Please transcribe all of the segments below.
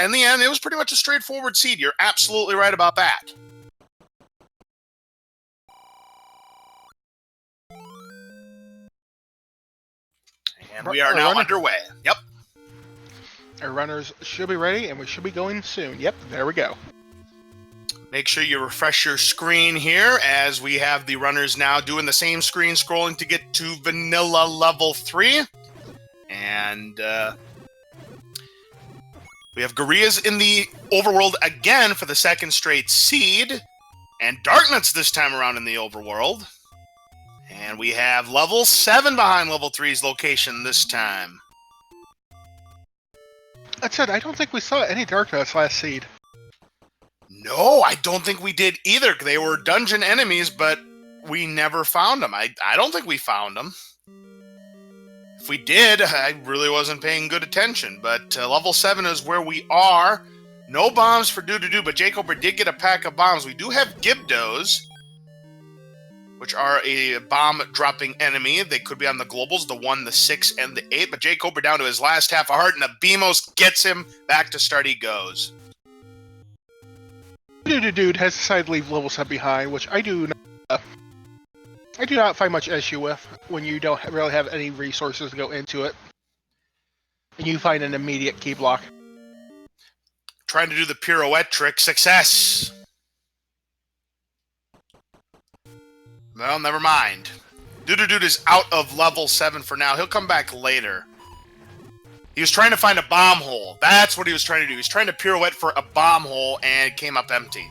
in the end, it was pretty much a straightforward seed. You're absolutely right about that. And we are now underway. Yep. Our runners should be ready, and we should be going soon. Yep, there we go. Make sure you refresh your screen here as we have the runners now doing the same screen scrolling to get to vanilla level 3. And we have Gorias in the overworld again for the second straight seed. And Darknuts this time around in the overworld. And we have level 7 behind level 3's location this time. That said, I don't think we saw any Darknuts last seed. No, I don't think we did either. They were dungeon enemies, but we never found them. I don't think we found them. If we did, I really wasn't paying good attention. But level 7 is where we are. No bombs for DududeDude, but jkoper did get a pack of bombs. We do have Gibdos, which are a bomb-dropping enemy. They could be on the globals, the 1, the 6, and the 8. But jkoper down to his last half a heart, and the Beamos gets him back to start he goes. DududeDude has decided to leave level 7 behind, which I do not find much issue with when you don't really have any resources to go into it. And you find an immediate key block. Trying to do the pirouette trick. Success! Well, never mind. DududeDude is out of level 7 for now. He'll come back later. He was trying to find a bomb hole. That's what he was trying to do. He was trying to pirouette for a bomb hole, and it came up empty.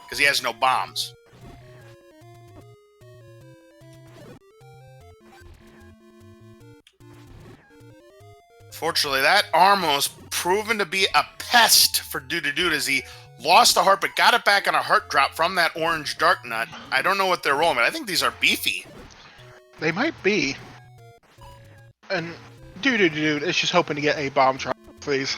Because he has no bombs. Fortunately, that arm was proven to be a pest for DududeDude as he lost a heart, but got it back on a heart drop from that orange dark nut. I don't know what they're rolling, but I think these are beefy. They might be. And DududeDude is just hoping to get a bomb drop for these.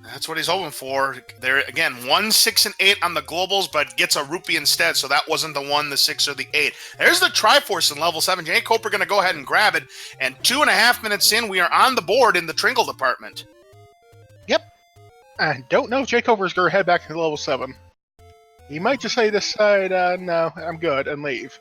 That's what he's hoping for. There again, 1, 6, and 8 on the globals, but gets a rupee instead, so that wasn't the 1, the 6, or the 8. There's the Triforce in level 7. jkoper going to go ahead and grab it, and 2.5 minutes in, we are on the board in the Tringle department. Yep. I don't know if jkoper's going to head back to level 7. He might just say this side, no, I'm good, and leave.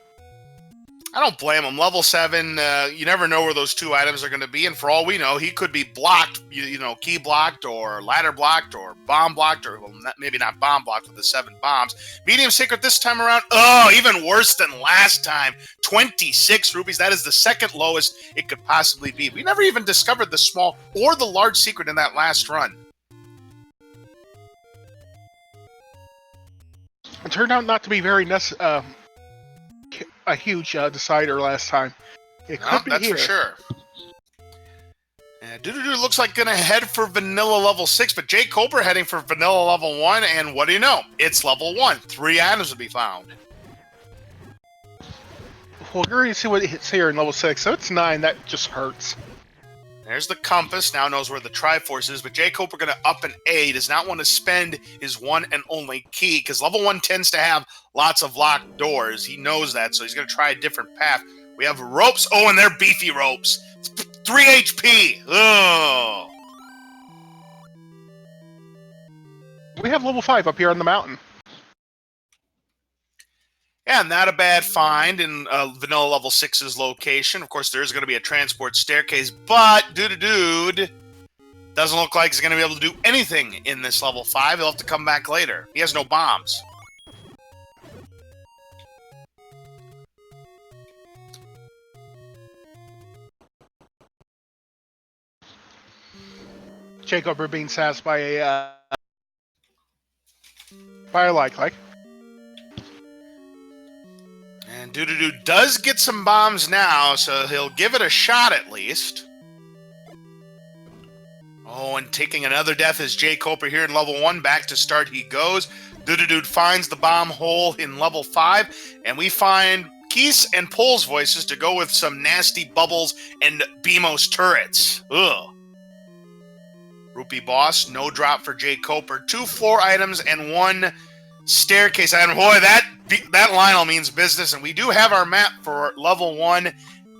I don't blame him. Level 7, you never know where those 2 items are going to be, and for all we know, he could be blocked, you know, key blocked, or ladder blocked, or bomb blocked, or well, maybe not bomb blocked with the 7 bombs. Medium secret this time around, oh, even worse than last time. 26 rupees, that is the second lowest it could possibly be. We never even discovered the small or the large secret in that last run. It turned out not to be very a huge decider last time. It could be that's here. For sure. DududeDude looks like gonna head for vanilla level 6, but jkoper heading for vanilla level 1, and what do you know? It's level 1. 3 items will be found. Well, we're going to see what hits here in level 6, so it's 9. That just hurts. There's the compass, now knows where the Triforce is, but jkoper going to up an A. He does not want to spend his one and only key, because level 1 tends to have lots of locked doors. He knows that, so he's going to try a different path. We have ropes. Oh, and they're beefy ropes. 3 HP. Oh. We have level 5 up here on the mountain. Yeah, not a bad find in vanilla level 6's location. Of course, there's going to be a transport staircase, but DududeDude doesn't look like he's going to be able to do anything in this level 5. He'll have to come back later. He has no bombs. jkoper being sassed by a like. And DududeDude does get some bombs now, so he'll give it a shot at least. Oh, and taking another death is jkoper here in level 1. Back to start he goes. DududeDude finds the bomb hole in level 5, and we find Keese and Pole's voices to go with some nasty bubbles and Beamos turrets. Ugh. Rupee boss, no drop for jkoper. 2 floor items and 1 staircase item. Boy, that Lionel means business, and we do have our map for level 1.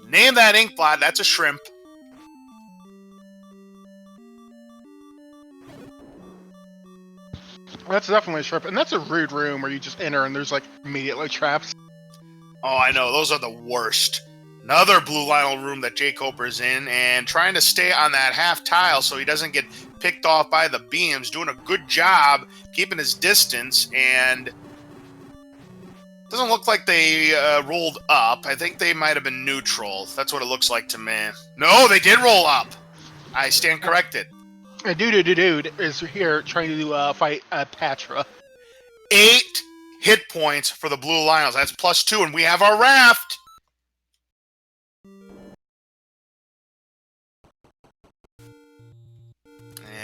Name that ink blot. That's a shrimp. That's definitely a trip, and that's a rude room where you just enter and there's like immediately traps. Oh, I know. Those are the worst. Another Blue Lionel room that jkoper's in, and trying to stay on that half tile so he doesn't get picked off by the beams. Doing a good job keeping his distance, and doesn't look like they rolled up. I think they might have been neutral. That's what it looks like to me. No, they did roll up. I stand corrected. And DududeDude is here trying to fight Patra. 8 hit points for the Blue Lionels. That's +2, and we have our raft.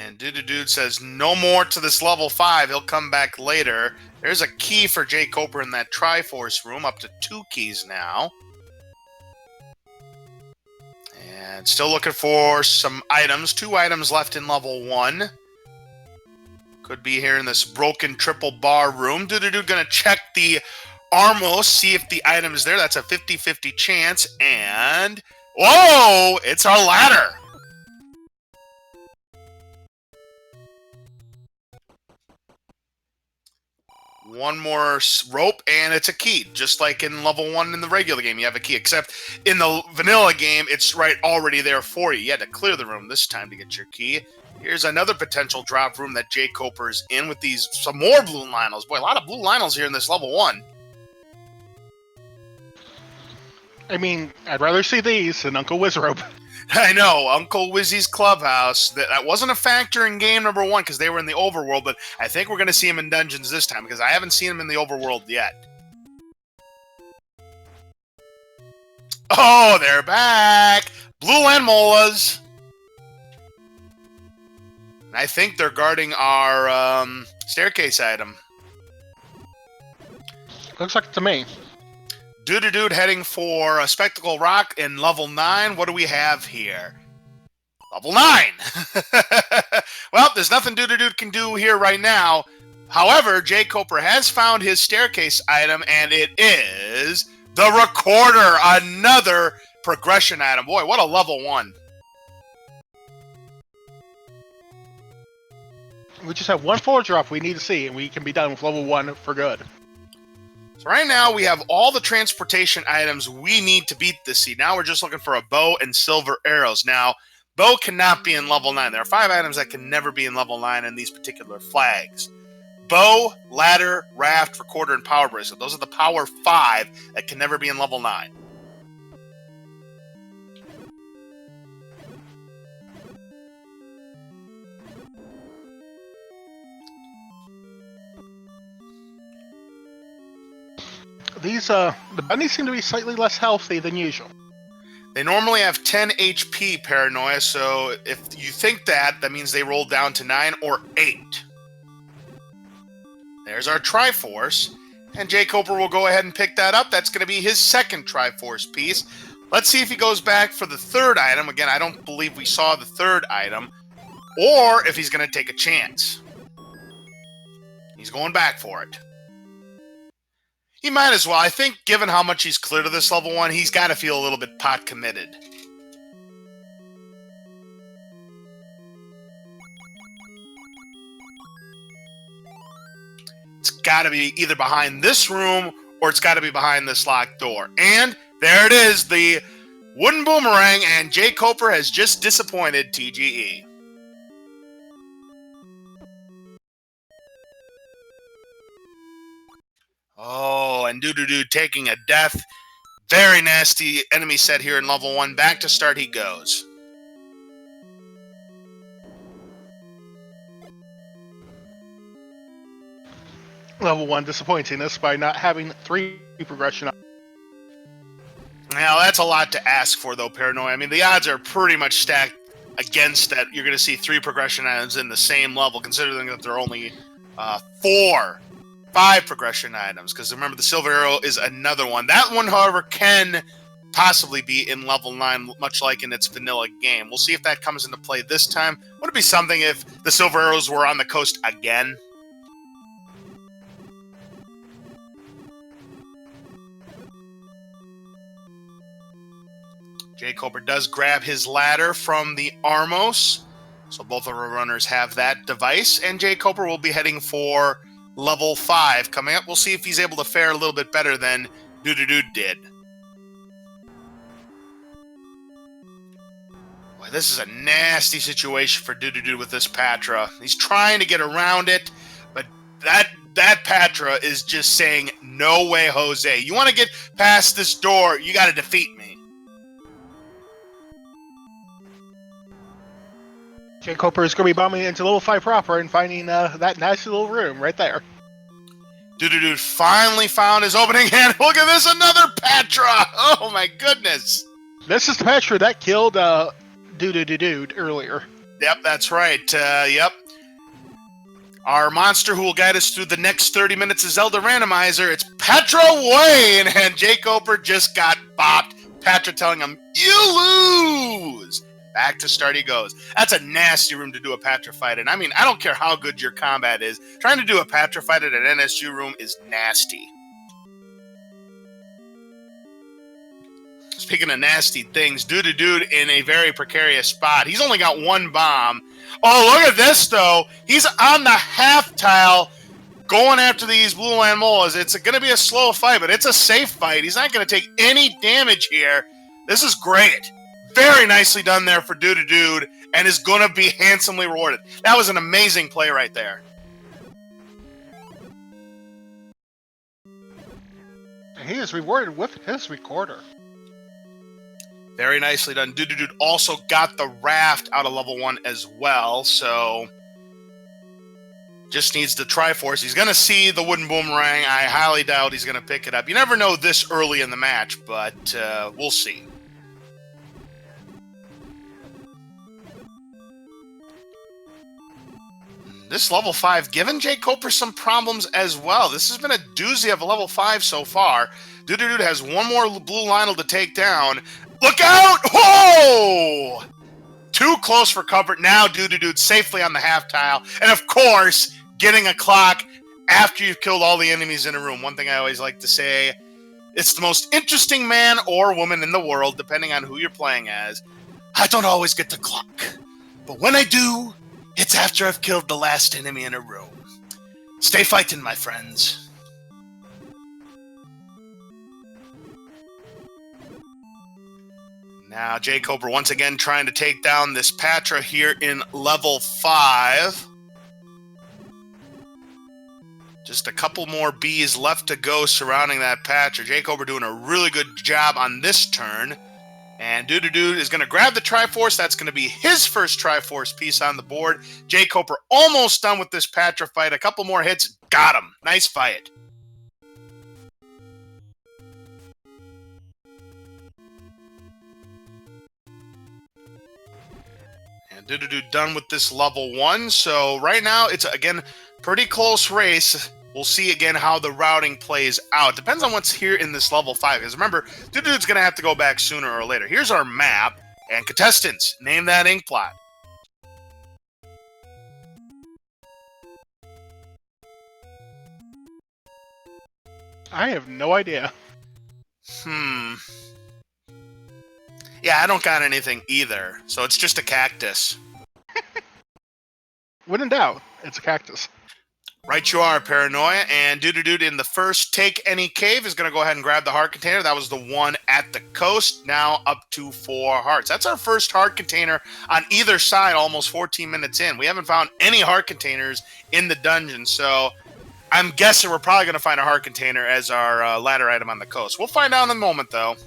And DududeDude says no more to this level 5. He'll come back later. There's a key for jkoper in that Triforce room, up to 2 keys now. And still looking for some items. 2 items left in level 1. Could be here in this broken triple bar room. DududeDude gonna check the Armos, see if the item is there. That's a 50-50 chance. And whoa! It's our ladder. One more rope, and it's a key. Just like in level 1 in the regular game, you have a key. Except in the vanilla game, it's right already there for you. You had to clear the room this time to get your key. Here's another potential drop room that jkoper is in with these some more Blue Lionels. Boy, a lot of Blue Lionels here in this level 1. I mean, I'd rather see these than Uncle Wizrobe. I know, Uncle Wizzy's Clubhouse. That wasn't a factor in game number 1 because they were in the overworld, but I think we're going to see him in dungeons this time because I haven't seen him in the overworld yet. Oh, they're back! Blue Lanmolas! I think they're guarding our staircase item. Looks like it to me. DududeDude heading for a Spectacle Rock in level 9. What do we have here? Level 9! Well, there's nothing DududeDude can do here right now. However, jkoper has found his staircase item, and it is the Recorder, another progression item. Boy, what a level 1. We just have one floor drop we need to see, and we can be done with level 1 for good. So right now, we have all the transportation items we need to beat this seed. Now we're just looking for a bow and silver arrows. Now, bow cannot be in level 9. There are 5 items that can never be in level 9 in these particular flags. Bow, ladder, raft, recorder, and power bracelet. Those are the power 5 that can never be in level 9. These, the bunnies seem to be slightly less healthy than usual. They normally have 10 HP, Paranoia, so if you think that, that means they rolled down to 9 or 8. There's our Triforce, and jkoper will go ahead and pick that up. That's going to be his second Triforce piece. Let's see if he goes back for the 3rd item. Again, I don't believe we saw the 3rd item, or if he's going to take a chance. He's going back for it. He might as well. I think given how much he's cleared of this level 1, he's got to feel a little bit pot committed. It's got to be either behind this room or it's got to be behind this locked door. And there it is, the wooden boomerang, and jkoper has just disappointed TGE. Oh, and DududeDude taking a death. Very nasty enemy set here in level 1. Back to start he goes. Level 1 disappointing us by not having 3 progression. Now, that's a lot to ask for, though, Paranoia. I mean, the odds are pretty much stacked against that. You're going to see 3 progression items in the same level, considering that there are only 5 progression items, because remember, the silver arrow is another one. That one, however, can possibly be in level 9, much like in its vanilla game. We'll see if that comes into play this time. Would it be something if the silver arrows were on the coast again? jkoper does grab his ladder from the Armos. So both of our runners have that device, and jkoper will be heading for level 5 coming up. We'll see if he's able to fare a little bit better than DududeDude did. Boy, this is a nasty situation for DududeDude with this Patra. He's trying to get around it, but that Patra is just saying, no way, Jose. You want to get past this door, you got to defeat me. jkoper is going to be bombing into level 5 proper and finding that nice little room right there. DududeDude finally found his opening hand. Look at this, another Patra! Oh my goodness! This is the Patra that killed DududeDude earlier. Yep, that's right. Yep. Our monster who will guide us through the next 30 minutes of Zelda Randomizer, it's Patra Wayne! And jkoper just got bopped. Patra telling him, you lose! Back to start he goes. That's a nasty room to do a Patra fight in. I mean, I don't care how good your combat is. Trying to do a Patra fight at an NSU room is nasty. Speaking of nasty things, DududeDude in a very precarious spot. He's only got one bomb. Oh, look at this, though. He's on the half tile going after these blue land molas. It's going to be a slow fight, but it's a safe fight. He's not going to take any damage here. This is great. Very nicely done there for DududeDude, and is going to be handsomely rewarded. That was an amazing play right there. And he is rewarded with his recorder. Very nicely done. DududeDude also got the raft out of level 1 as well, so just needs the triforce. He's going to see the wooden boomerang. I highly doubt he's going to pick it up. You never know this early in the match, but we'll see. This level 5 given jkoper some problems as well. This has been a doozy of a level 5 so far. DududeDude has one more blue Lionel to take down. Look out! Whoa! Too close for comfort. Now DududeDude safely on the half tile. And of course, getting a clock after you've killed all the enemies in a room. One thing I always like to say, it's the most interesting man or woman in the world, depending on who you're playing as. I don't always get the clock. But when I do, it's after I've killed the last enemy in a room. Stay fighting, my friends. Now, jkoper once again trying to take down this Patra here in level 5. Just a couple more bees left to go surrounding that Patra. jkoper doing a really good job on this turn. And DududeDude is going to grab the Triforce. That's going to be his first Triforce piece on the board. jkoper almost done with this Patra fight. A couple more hits. Got him. Nice fight. And DududeDude done with this level 1. So right now it's, again, pretty close race. We'll see again how the routing plays out. Depends on what's here in this level 5. Because remember, DududeDude's going to have to go back sooner or later. Here's our map. And contestants, name that ink plot. I have no idea. Yeah, I don't got anything either. So it's just a cactus. When in doubt, it's a cactus. Right you are, Paranoia. And DududeDude in the first Take Any Cave is going to go ahead and grab the heart container. That was the one at the coast. Now up to 4 hearts. That's our first heart container on either side almost 14 minutes in. We haven't found any heart containers in the dungeon, so I'm guessing we're probably going to find a heart container as our ladder item on the coast. We'll find out in a moment, though.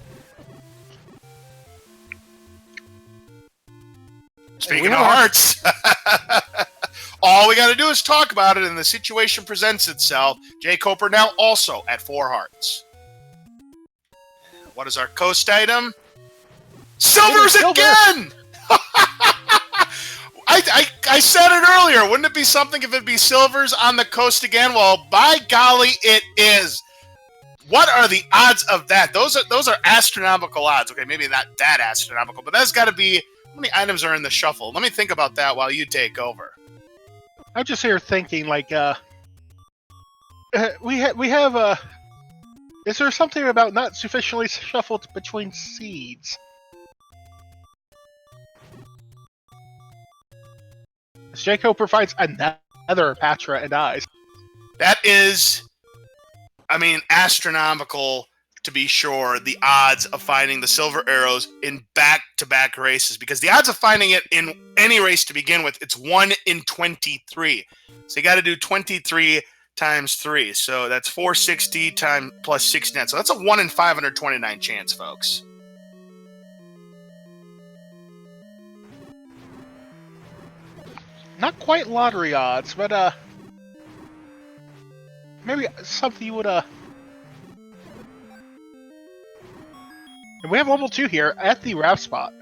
Speaking of hearts, all we got to do is talk about it, and the situation presents itself. jkoper now also at 4 hearts. What is our coast item? Silvers again! I said it earlier. Wouldn't it be something if it'd be silvers on the coast again? Well, by golly, it is. What are the odds of that? Those are astronomical odds. Okay, maybe not that astronomical, but that's got to be. How many items are in the shuffle? Let me think about that while you take over. I'm just here thinking, like, we have is there something about not sufficiently shuffled between seeds? jkoper finds another Patra and dies. That is, I mean, astronomical to be sure, the odds of finding the silver arrows in back-to-back races, because the odds of finding it in any race to begin with, it's 1 in 23. So you got to do 23 times 3. So that's 460 times plus 69. So that's a 1 in 529 chance, folks. Not quite lottery odds, but maybe something you would And we have level 2 here at the wrap spot.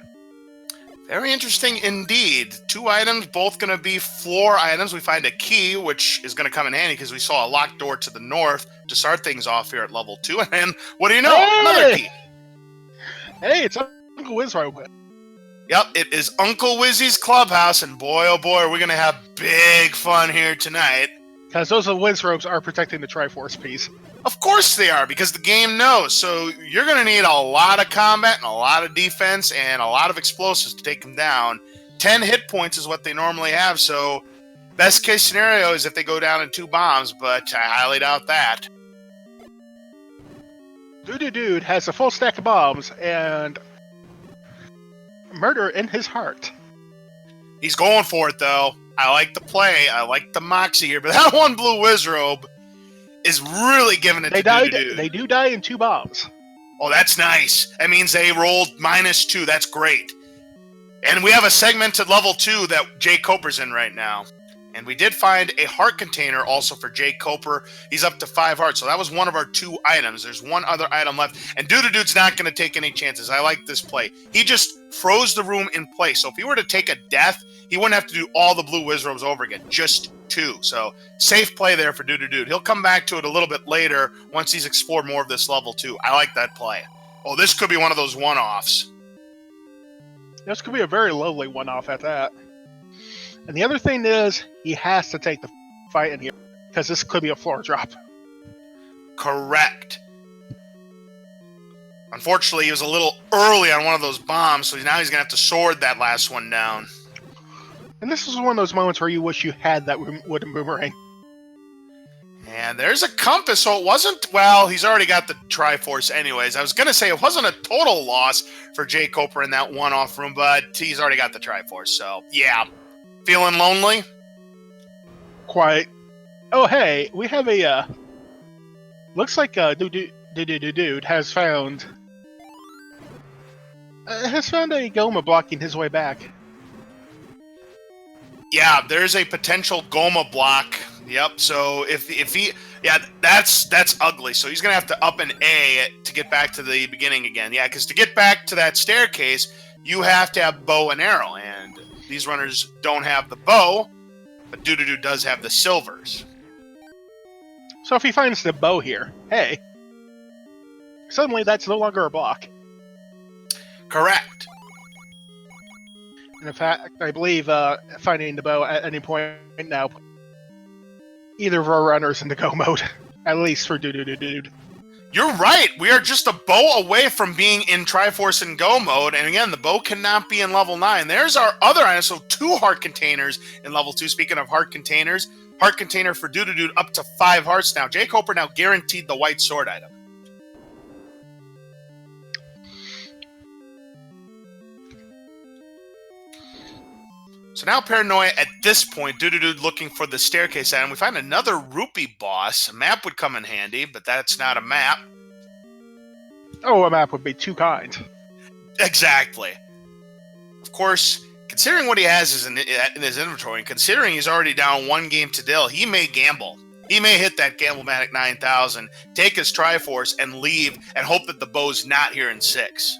Very interesting indeed. 2 items, both going to be floor items. We find a key, which is going to come in handy because we saw a locked door to the north to start things off here at level 2. And then, what do you know? Hey! Another key. Hey, it's Uncle Wizrobe. Yep, it is Uncle Wizzy's clubhouse, and boy, oh boy, are we going to have big fun here tonight. Because those Wizrobes are protecting the Triforce piece. Of course they are, because the game knows. So you're going to need a lot of combat and a lot of defense and a lot of explosives to take them down. 10 hit points is what they normally have, so best case scenario is if they go down in 2 bombs, but I highly doubt that. DududeDude has a full stack of bombs and murder in his heart. He's going for it, though. I like the play. I like the moxie here, but that one blue Wizrobe is really giving it to DududeDude. They do die in 2 bombs. Oh, that's nice. That means they rolled -2. That's great. And we have a segmented level 2 that jkoper's in right now. And we did find a heart container also for jkoper. He's up to 5 hearts. So that was one of our 2 items. There's one other item left. And DududeDude's not going to take any chances. I like this play. He just froze the room in place. So if he were to take a death, he wouldn't have to do all the blue Wizrobes over again. Just 2. So safe play there for DududeDude. He'll come back to it a little bit later once he's explored more of this level 2. I like that play. Oh, this could be one of those one-offs. This could be a very lovely one-off at that. And the other thing is, he has to take the fight in here, because this could be a floor drop. Correct. Unfortunately, he was a little early on one of those bombs, so now he's going to have to sword that last one down. And this is one of those moments where you wish you had that wooden boomerang. And there's a compass, so it wasn't... Well, he's already got the Triforce anyways. I was going to say it wasn't a total loss for jkoper in that one-off room, but he's already got the Triforce, so yeah. Feeling lonely? Quite. Oh, hey, we have a, looks like DududeDude has found a Goma blocking his way back. Yeah, there's a potential Goma block. Yep, so if he... Yeah, that's ugly. So he's going to have to up an A to get back to the beginning again. Yeah, because to get back to that staircase, you have to have bow and arrow, and these runners don't have the bow, but DududeDude does have the silvers. So if he finds the bow here, hey, suddenly that's no longer a block. Correct. And in fact, I believe finding the bow at any point now, either of our runners into go mode, at least for DududeDude. You're right. We are just a bow away from being in Triforce and Go mode. And again, the bow cannot be in level 9. There's our other item. So 2 heart containers in level 2. Speaking of heart containers, heart container for DududeDude up to 5 hearts now. jkoper now guaranteed the white sword item. So now Paranoia at this point, DududeDude looking for the staircase item. We find another rupee boss. A map would come in handy, but that's not a map. Oh, a map would be too kind. Exactly. Of course, considering what he has in his inventory, and considering he's already down 1 game to nil, he may gamble. He may hit that Gamblematic 9000, take his Triforce, and leave, and hope that the bow's not here in 6.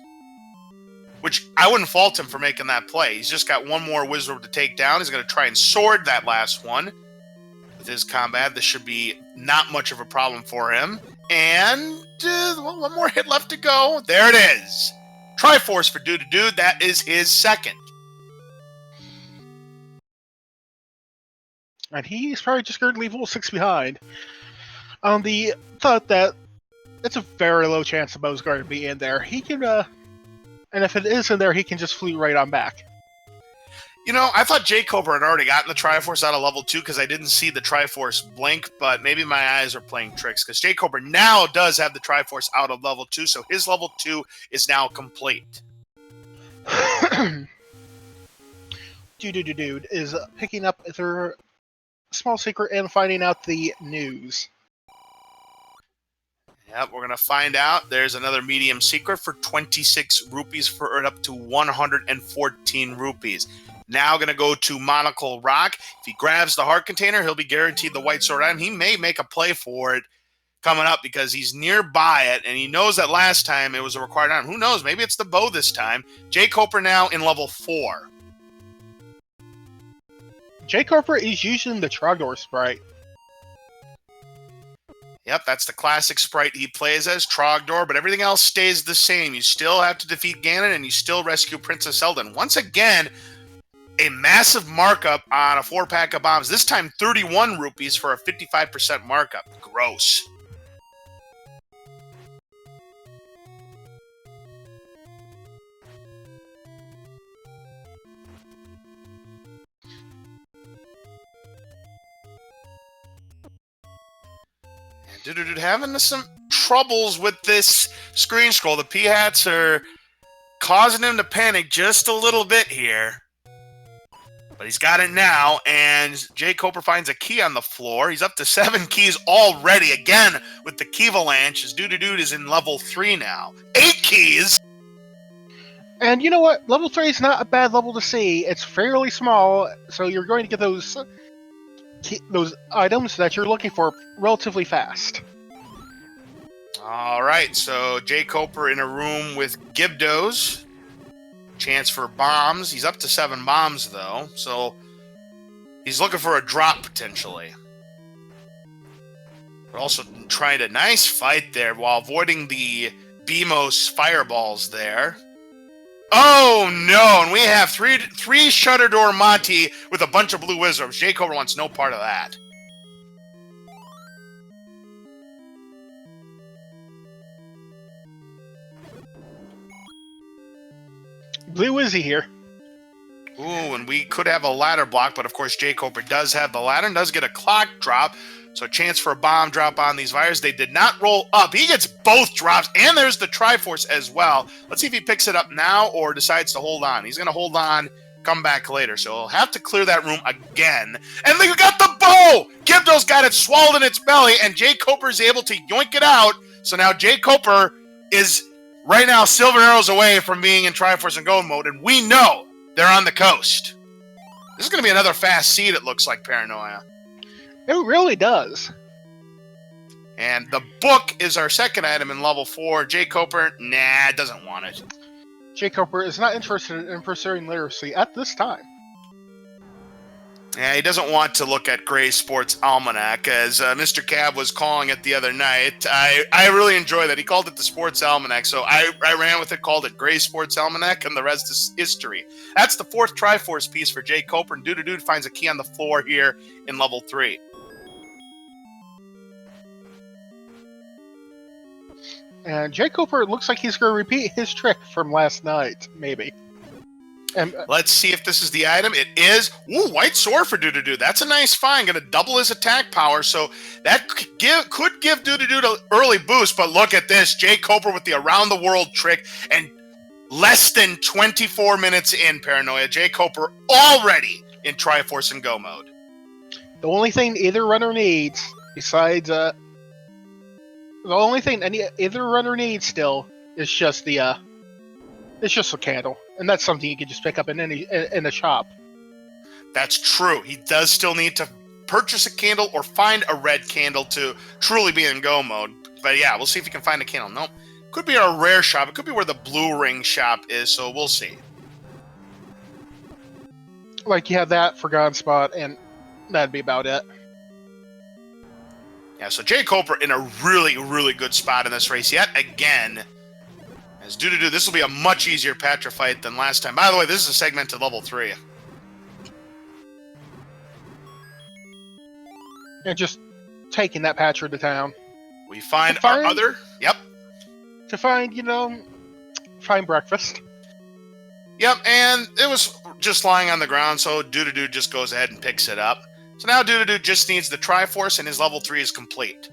Which, I wouldn't fault him for making that play. He's just got 1 more Wizard to take down. He's going to try and sword that last one. With his combat, this should be not much of a problem for him. And, 1 more hit left to go. There it is. Triforce for DududeDude. That is his 2nd. And he's probably just going to leave level 6 behind. On the thought that it's a very low chance the bow's going to be in there. He can, and if it is in there, he can just flee right on back. You know, I thought jkoper had already gotten the Triforce out of level 2 because I didn't see the Triforce blink, but maybe my eyes are playing tricks because jkoper now does have the Triforce out of level 2, so his level 2 is now complete. DududeDude is picking up their small secret and finding out the news. Yep, we're going to find out there's another medium secret for 26 rupees for up to 114 rupees. Now going to go to Monocle Rock. If he grabs the heart container, he'll be guaranteed the white sword item. He may make a play for it coming up because he's nearby it, and he knows that last time it was a required item. Who knows? Maybe it's the bow this time. jkoper now in level 4. jkoper is using the Trogdor sprite. Yep, that's the classic sprite he plays as, Trogdor, but everything else stays the same. You still have to defeat Ganon, and you still rescue Princess Zelda. And once again, a massive markup on a 4-pack of bombs. This time 31 rupees for a 55% markup. Gross. DududeDude having some troubles with this screen scroll. The P-hats are causing him to panic just a little bit here. But he's got it now, and jkoper finds a key on the floor. He's up to 7 keys already, again, with the Keyvalanche, as DududeDude is in level 3 now. 8 keys! And you know what? Level 3 is not a bad level to see. It's fairly small, so you're going to get those items that you're looking for relatively fast. All right, so jkoper in a room with Gibdos. Chance for bombs. He's up to 7 bombs, though, so he's looking for a drop, potentially. But also trying a nice fight there while avoiding the Beamos fireballs there. Oh, no, and we have three Shutter Door Monty with a bunch of blue wizards. jkoper wants no part of that. Blue Izzy here. Ooh, and we could have a ladder block, but of course jkoper does have the ladder and does get a clock drop. So a chance for a bomb drop on these fires. They did not roll up. He gets both drops, and there's the Triforce as well. Let's see if he picks it up now or decides to hold on. He's going to hold on, come back later. So he'll have to clear that room again. And we got the bow! Gibdo's got it swallowed in its belly, and jkoper is able to yoink it out. So now jkoper is right now silver arrows away from being in Triforce and Go mode, and we know they're on the coast. This is going to be another fast seed, it looks like, Paranoia. It really does. And the book is our second item in level 4. jkoper, nah, doesn't want it. jkoper is not interested in pursuing literacy at this time. Yeah, he doesn't want to look at Gray's Sports Almanac, as Mr. Cab was calling it the other night. I really enjoy that. He called it the Sports Almanac, so I ran with it, called it Gray's Sports Almanac, and the rest is history. That's the 4th Triforce piece for jkoper, and DududeDude finds a key on the floor here in level 3. And jkoper looks like he's going to repeat his trick from last night, maybe. And, let's see if this is the item. It is. Ooh, white sword for DududeDude. That's a nice find. Going to double his attack power, so that could give DududeDude an early boost, but look at this. jkoper with the around the world trick, and less than 24 minutes in, Paranoia. jkoper already in Triforce and Go mode. The only thing either runner needs, besides the only thing either runner needs still is just it's just a candle, and that's something you can just pick up in a shop. That's true. He does still need to purchase a candle or find a red candle to truly be in Go mode. But yeah, we'll see if he can find a candle. Nope. Could be a rare shop. It could be where the blue ring shop is, so we'll see. Like, you have that Forgotten Spot, and that'd be about it. Yeah, so jkoper in a really, really good spot in this race yet again. As DududeDude, this will be a much easier Patra fight than last time. By the way, this is a segmented level 3. And just taking that Patra to town. We find our other... Yep. To find, find breakfast. Yep, and it was just lying on the ground, so DududeDude just goes ahead and picks it up. So now DududeDude just needs the Triforce, and his level 3 is complete.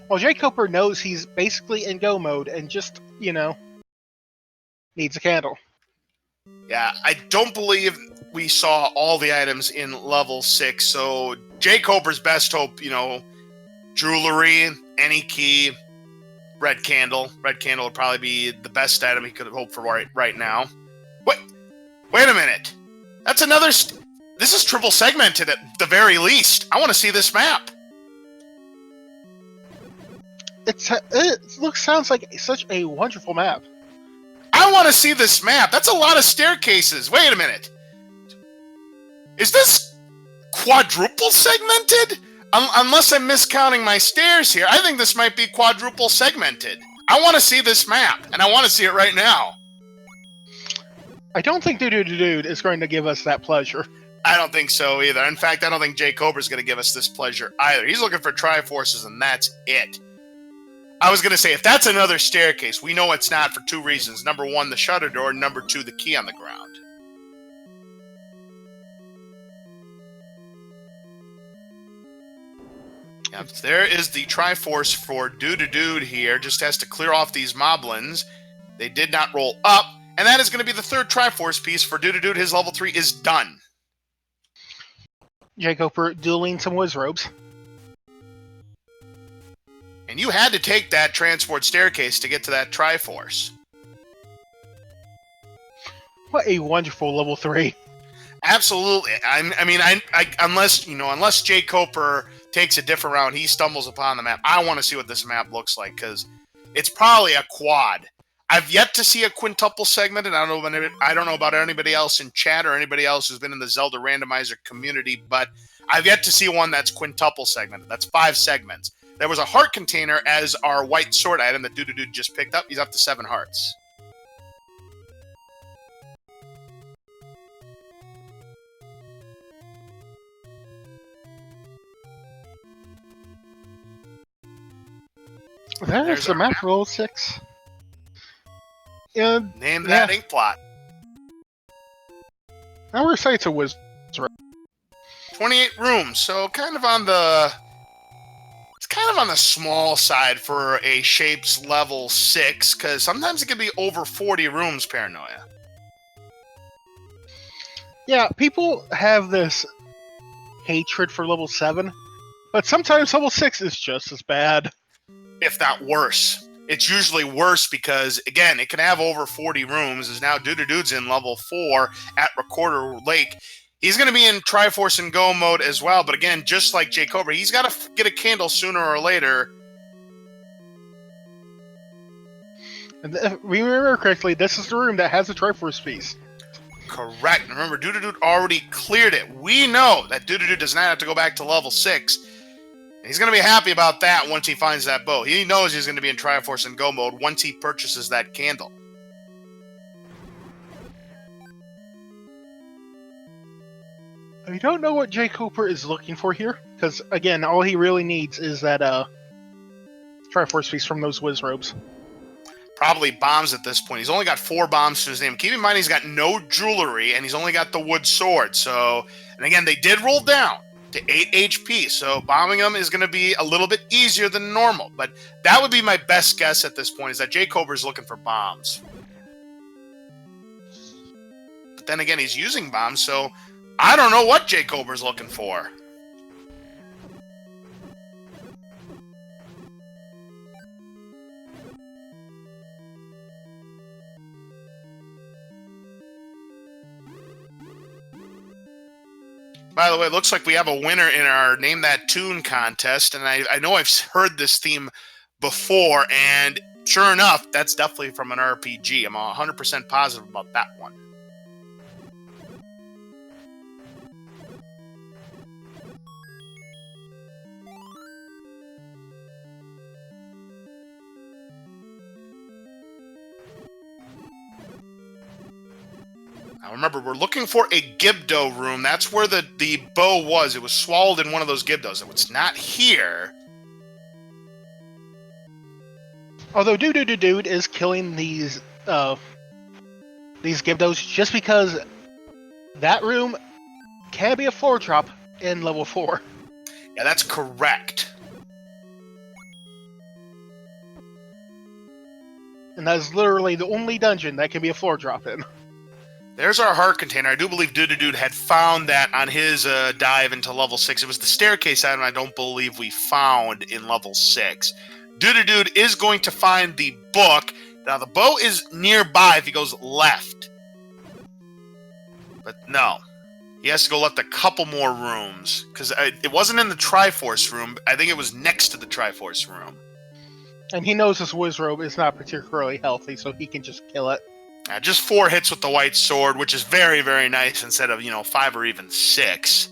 Well, jkoper knows he's basically in go mode and just, needs a candle. Yeah, I don't believe we saw all the items in level 6, so jkoper's best hope, jewelry, any key, red candle. Red candle would probably be the best item he could have hoped for right now. Wait a minute. That's another... This is triple segmented at the very least. I want to see this map. Sounds like such a wonderful map. I want to see this map. That's a lot of staircases. Wait a minute. Is this quadruple segmented? Unless I'm miscounting my stairs here, I think this might be quadruple segmented. I want to see this map, and I want to see it right now. I don't think DududeDude is going to give us that pleasure. I don't think so either. In fact, I don't think jkoper is going to give us this pleasure either. He's looking for triforces, and that's it. I was going to say, if that's another staircase, we know it's not for two reasons. Number one, the shutter door. Number two, the key on the ground. Yep, there is the Triforce for DududeDude here. Just has to clear off these moblins. They did not roll up. And that is going to be the third Triforce piece for DududeDude. His level 3 is done. jkoper dueling some Wizrobes. And you had to take that transport staircase to get to that Triforce. What a wonderful level 3. Absolutely. Unless jkoper takes a different route, he stumbles upon the map. I want to see what this map looks like, because it's probably a quad. I've yet to see a quintuple segmented. I don't know about anybody else in chat or anybody else who's been in the Zelda Randomizer community, but I've yet to see one that's quintuple segmented. That's 5 segments. There was a heart container as our white sword item that DududeDude just picked up. He's up to 7 hearts. There's the map for level 6. And name that ink plot. Now we're saying it's a Wizard. 28 rooms, so kind of on the small side for a Shapes level 6, because sometimes it can be over 40 rooms, Paranoia. Yeah, people have this hatred for level 7, but sometimes level 6 is just as bad. If not worse. It's usually worse because, again, it can have over 40 rooms, as now DududeDude's in level 4 at Recorder Lake. He's going to be in Triforce and Go mode as well, but again, just like jkoper, he's got to get a candle sooner or later. And if we remember correctly, this is the room that has a Triforce piece. Correct. Remember, DududeDude already cleared it. We know that DududeDude does not have to go back to level 6. He's going to be happy about that once he finds that bow. He knows he's going to be in Triforce and Go mode once he purchases that candle. I don't know what jkoper is looking for here, because, again, all he really needs is that Triforce piece from those Wizrobes. Probably bombs at this point. He's only got 4 bombs to his name. Keep in mind he's got no jewelry, and he's only got the wood sword. So, and again, they did roll down to 8 HP, so bombing them is going to be a little bit easier than normal. But that would be my best guess at this point, is that jkoper is looking for bombs. But then again, he's using bombs, so I don't know what jkoper is looking for. By the way, it looks like we have a winner in our Name That Tune contest, and I know I've heard this theme before, and sure enough, that's definitely from an RPG. I'm 100% positive about that one. Now remember, we're looking for a Gibdo room. That's where the bow was. It was swallowed in one of those Gibdos. It's not here. Although DududeDude is killing these Gyptos just because that room can be a floor drop in level 4. Yeah, that's correct. And that is literally the only dungeon that can be a floor drop in. There's our heart container. I do believe DududeDude had found that on his dive into level 6. It was the staircase item I don't believe we found in level 6. DududeDude is going to find the book. Now, the boat is nearby if he goes left. But no. He has to go left a couple more rooms. Because it wasn't in the Triforce room. I think it was next to the Triforce room. And he knows his Wizrobe is not particularly healthy, so he can just kill it. Just 4 hits with the white sword, which is very, very nice instead of, 5 or even 6.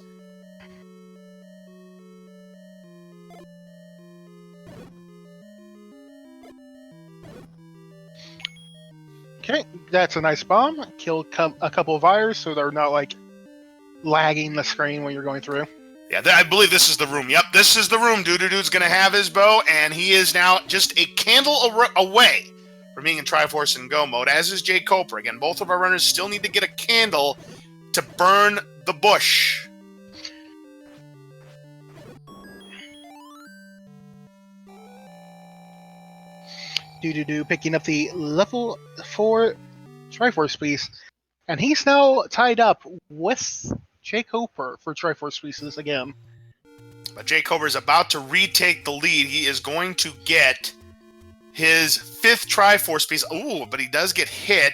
Okay, that's a nice bomb. Kill a couple of fires so they're not, lagging the screen when you're going through. Yeah, I believe this is the room. Yep, this is the room. DududeDude's going to have his bow, and he is now just a candle away from being in Triforce and Go mode, as is jkoper. Again, both of our runners still need to get a candle to burn the bush. DududeDude picking up the level 4 Triforce piece, and he's now tied up with jkoper for Triforce pieces again. But jkoper is about to retake the lead. He is going to get his 5th Triforce piece. Ooh, but he does get hit,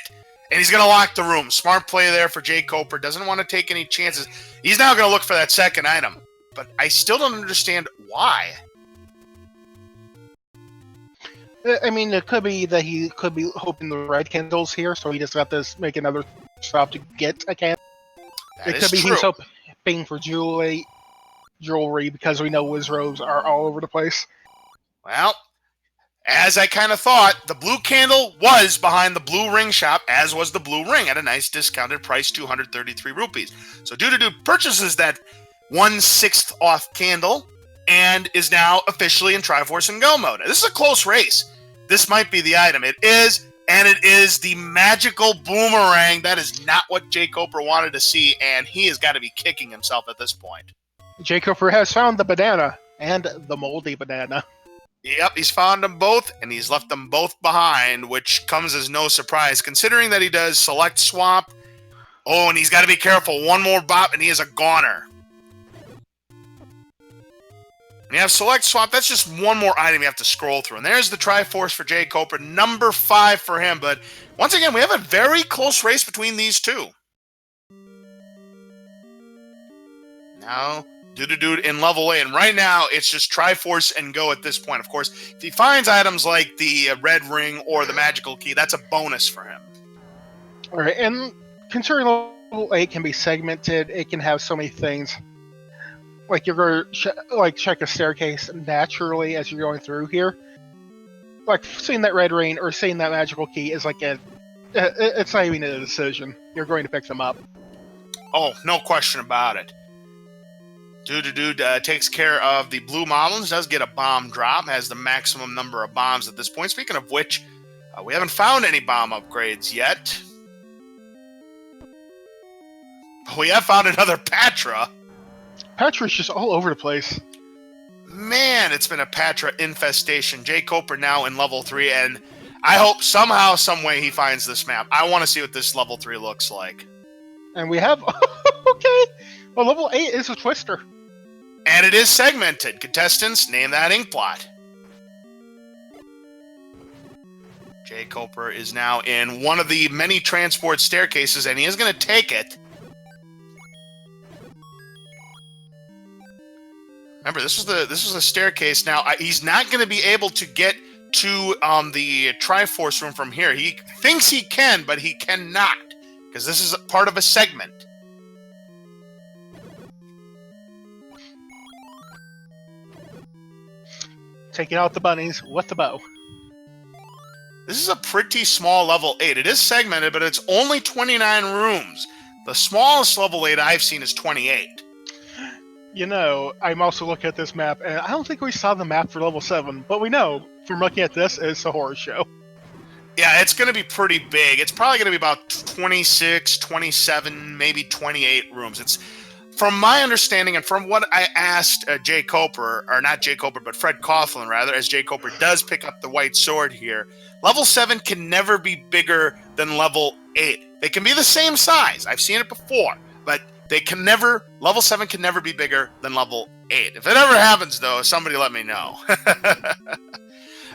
and he's going to lock the room. Smart play there for jkoper. Doesn't want to take any chances. He's now going to look for that second item, but I still don't understand why. I mean, it could be that he could be hoping the red candle's here, so he just got to make another stop to get a candle. That it could be true. he's hoping for jewelry because we know Wizrobes are all over the place. Well, as I kind of thought, the blue candle was behind the blue ring shop, as was the blue ring at a nice discounted price, 233 rupees. So DududeDude purchases that 1/6 off candle and is now officially in Triforce and Go mode. This is a close race. This might be the item. It is, and it is the magical boomerang. That is not what jkoper wanted to see, and he has got to be kicking himself at this point. jkoper has found the banana and the moldy banana. Yep, he's found them both, and he's left them both behind, which comes as no surprise, considering that he does select swap. Oh, and he's got to be careful. One more bop, and he is a goner. When you have select swap, that's just one more item you have to scroll through. And there's the Triforce for jkoper, number 5 for him. But once again, we have a very close race between these two. Now, DududeDude in level 8. And right now, it's just Triforce and Go at this point. Of course, if he finds items like the red ring or the magical key, that's a bonus for him. All right, and considering level 8 can be segmented, it can have so many things. Like you're going to check a staircase naturally as you're going through here. Like seeing that red ring or seeing that magical key is it's not even a decision. You're going to pick them up. Oh, no question about it. DududeDude takes care of the blue moblins, does get a bomb drop, has the maximum number of bombs at this point. Speaking of which, we haven't found any bomb upgrades yet. But we have found another Patra. Patra's just all over the place. Man, it's been a Patra infestation. jkoper now in level 3, and I hope somehow, some way he finds this map. I want to see what this level 3 looks like. And we have... okay! Well, level 8 is a twister. And it is segmented. Contestants, name that ink blot. jkoper is now in one of the many transport staircases, and he is going to take it. Remember, this was a staircase. Now, he's not going to be able to get to the Triforce room from here. He thinks he can, but he cannot, because this is part of a segment. Taking out the bunnies with the bow. This is a pretty small level 8. It is segmented, but it's only 29 rooms. The smallest level 8 I've seen is 28. You know, I'm also looking at this map, and I don't think we saw the map for level 7, but we know from looking at this, it's a horror show. Yeah, it's going to be pretty big. It's probably going to be about 26, 27, maybe 28 rooms. It's from my understanding and from what I asked jkoper, or not jkoper, but Fred Coughlin, rather, as jkoper does pick up the white sword here, level 7 can never be bigger than level 8. They can be the same size. I've seen it before, but they can never, level 7 can never be bigger than level 8. If it ever happens, though, somebody let me know.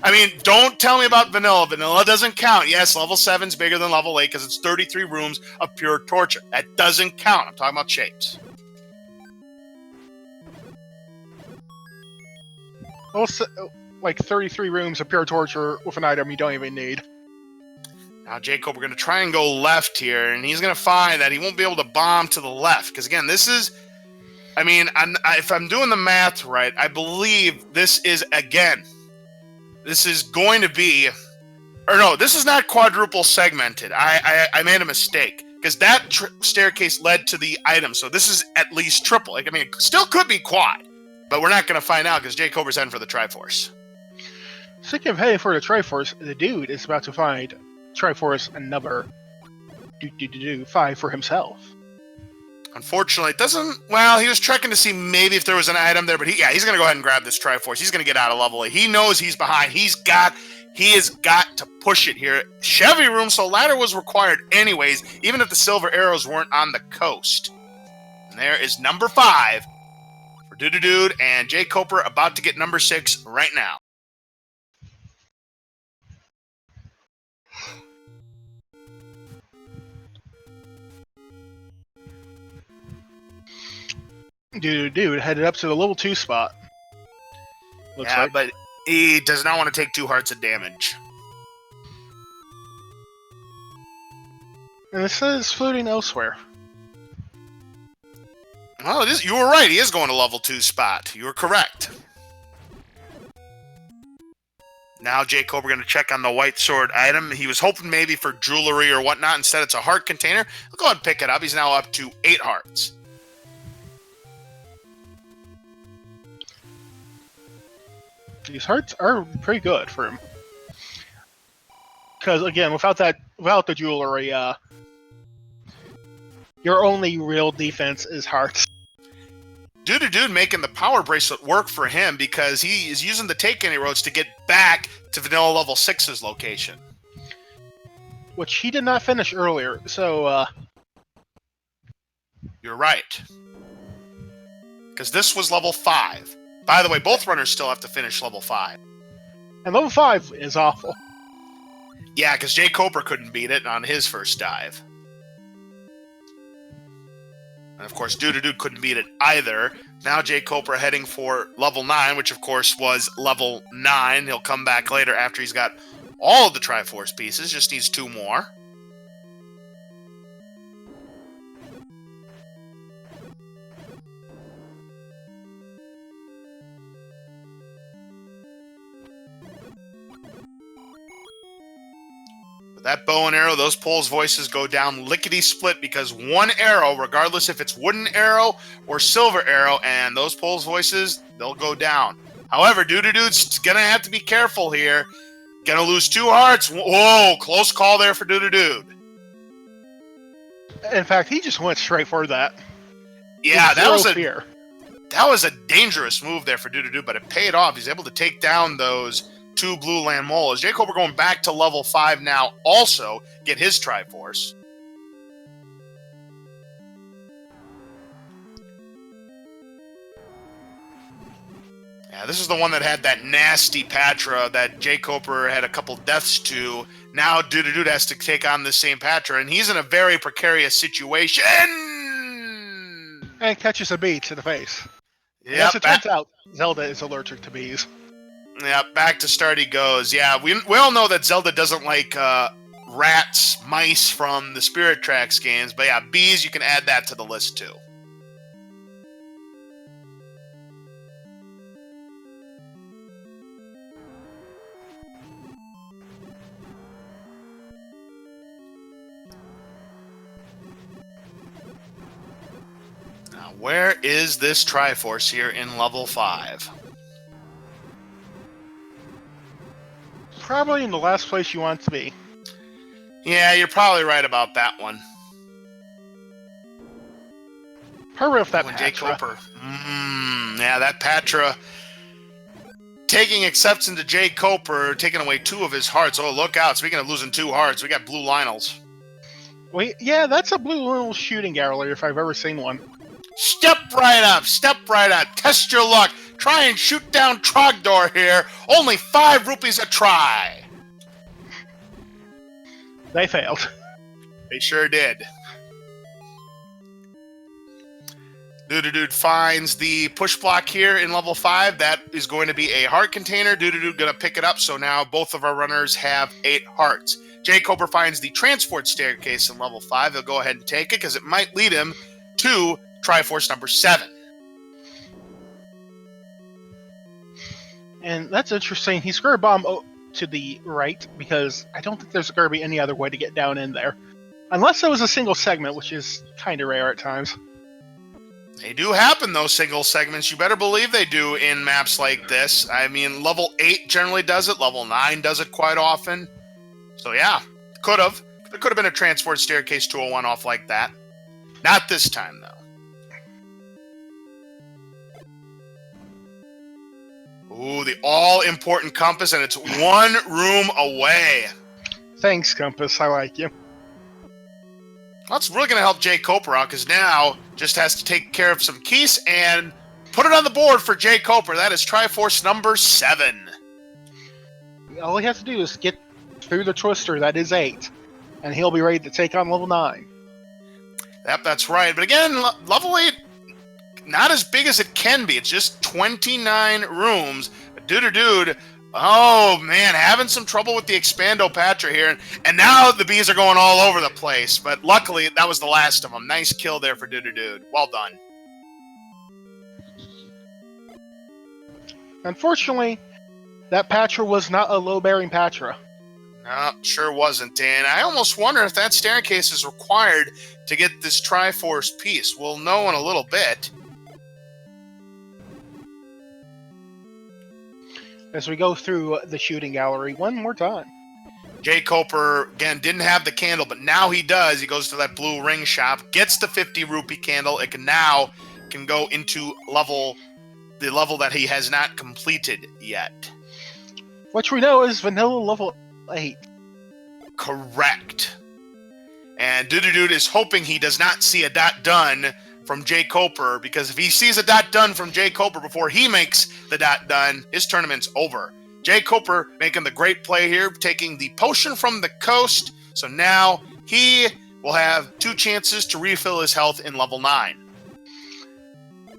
I mean, don't tell me about vanilla. Vanilla doesn't count. Yes, level 7's bigger than level 8 because it's 33 rooms of pure torture. That doesn't count. I'm talking about shapes. Also, like 33 rooms of pure torture with an item you don't even need. Now, Jacob, we're going to try and go left here, and he's going to find that he won't be able to bomb to the left. Because, again, this is... I mean, if I'm doing the math right, I believe this is, again... This is going to be... Or no, this is not quadruple segmented. I made a mistake. Because that staircase led to the item, so this is at least triple. Like, I mean, it still could be quad. But we're not going to find out because jkoper's heading for the Triforce. Speaking of heading for the Triforce, the dude is about to find Triforce another DududeDude 5 for himself. Unfortunately, it doesn't... Well, he was checking to see maybe if there was an item there, but he's going to go ahead and grab this Triforce. He's going to get out of level 8. He knows he's behind. He has got to push it here. Chevy room, so ladder was required anyways, even if the silver arrows weren't on the coast. And there is number 5 for DududeDude, and jkoper about to get number 6 right now. DududeDude headed up to the level 2 spot. Looks Yeah, like. but he does not want to take 2 hearts of damage. And it says floating elsewhere. Well, you were right. He is going to level 2 spot. You were correct. Now, Jacob, we're going to check on the white sword item. He was hoping maybe for jewelry or whatnot. Instead, it's a heart container. We'll go ahead and pick it up. He's now up to 8 hearts. These hearts are pretty good for him. Because, again, without the jewelry, your only real defense is hearts. DududeDude making the power bracelet work for him because he is using the take any roads to get back to vanilla level 6's location. Which he did not finish earlier, so, You're right. Because this was level 5. By the way, both runners still have to finish level 5. And level 5 is awful. Yeah, because jkoper couldn't beat it on his first dive. And of course, DududeDude couldn't beat it either. Now jkoper heading for level 9, which of course was level 9. He'll come back later after he's got all of the Triforce pieces. Just needs 2 more. That bow and arrow, those poles' voices go down lickety-split because one arrow, regardless if it's wooden arrow or silver arrow, and those poles' voices, they'll go down. However, DududeDude's going to have to be careful here. Going to lose 2 hearts. Whoa, close call there for DududeDude. In fact, he just went straight for that. Yeah, that was a dangerous move there for DududeDude, but it paid off. He's able to take down those 2 blue land molas. Jacob, we're going back to level 5 now. Also, get his Triforce. Yeah, this is the one that had that nasty Patra that jkoper had a couple deaths to. Now DududeDude has to take on the same Patra, and he's in a very precarious situation. And catches a bee to the face. Yep, As it turns out, Zelda is allergic to bees. Yeah, back to start he goes. Yeah, we all know that Zelda doesn't like rats, mice from the Spirit Tracks games, but yeah, bees, you can add that to the list too. Now, where is this Triforce here in level 5? Probably in the last place you want it to be. Yeah, you're probably right about that one. Probably with that When Patra. jkoper. Yeah, that Patra taking exception to jkoper, taking away 2 of his hearts. Oh, look out. Speaking of losing 2 hearts, we got blue Lionels. Wait, yeah, that's a blue little shooting gallery if I've ever seen one. Step right up. Step right up. Test your luck. Try and shoot down Trogdor here. Only 5 rupees a try. They failed. They sure did. DududeDude finds the push block here in level 5. That is going to be a heart container. DududeDude going to pick it up, so now both of our runners have 8 hearts. jkoper finds the transport staircase in level 5. He'll go ahead and take it because it might lead him to Triforce number 7. And that's interesting. He's going to bomb to the right because I don't think there's going to be any other way to get down in there. Unless it was a single segment, which is kind of rare at times. They do happen, those single segments. You better believe they do in maps like this. I mean, level 8 generally does it. Level 9 does it quite often. So yeah, could have. There could have been a transport staircase 201 off like that. Not this time, though. Ooh, the all-important compass, and it's 1 room away. Thanks, Compass. I like you. That's really going to help jkoper out, because now just has to take care of some keys and put it on the board for jkoper. That is Triforce number 7. All he has to do is get through the Twister. That is 8. And he'll be ready to take on level 9. Yep, that's right. But again, level 8, not as big as it can be. It's just 29 rooms. But DududeDude, oh man, having some trouble with the Expando Patra here. And now the bees are going all over the place. But luckily, that was the last of them. Nice kill there for DududeDude. Well done. Unfortunately, that Patra was not a low-bearing Patra. No, sure wasn't. And I almost wonder if that staircase is required to get this Triforce piece. We'll know in a little bit. As we go through the shooting gallery one more time. jkoper, again, didn't have the candle, but now he does. He goes to that blue ring shop, gets the 50 rupee candle. It can go into the level that he has not completed yet. Which we know is vanilla level 8. Correct. And DududeDude is hoping he does not see a dot done from jkoper, because if he sees a dot done from jkoper before he makes the dot done, his tournament's over. jkoper making the great play here, taking the potion from the coast, so now he will have 2 chances to refill his health in level 9.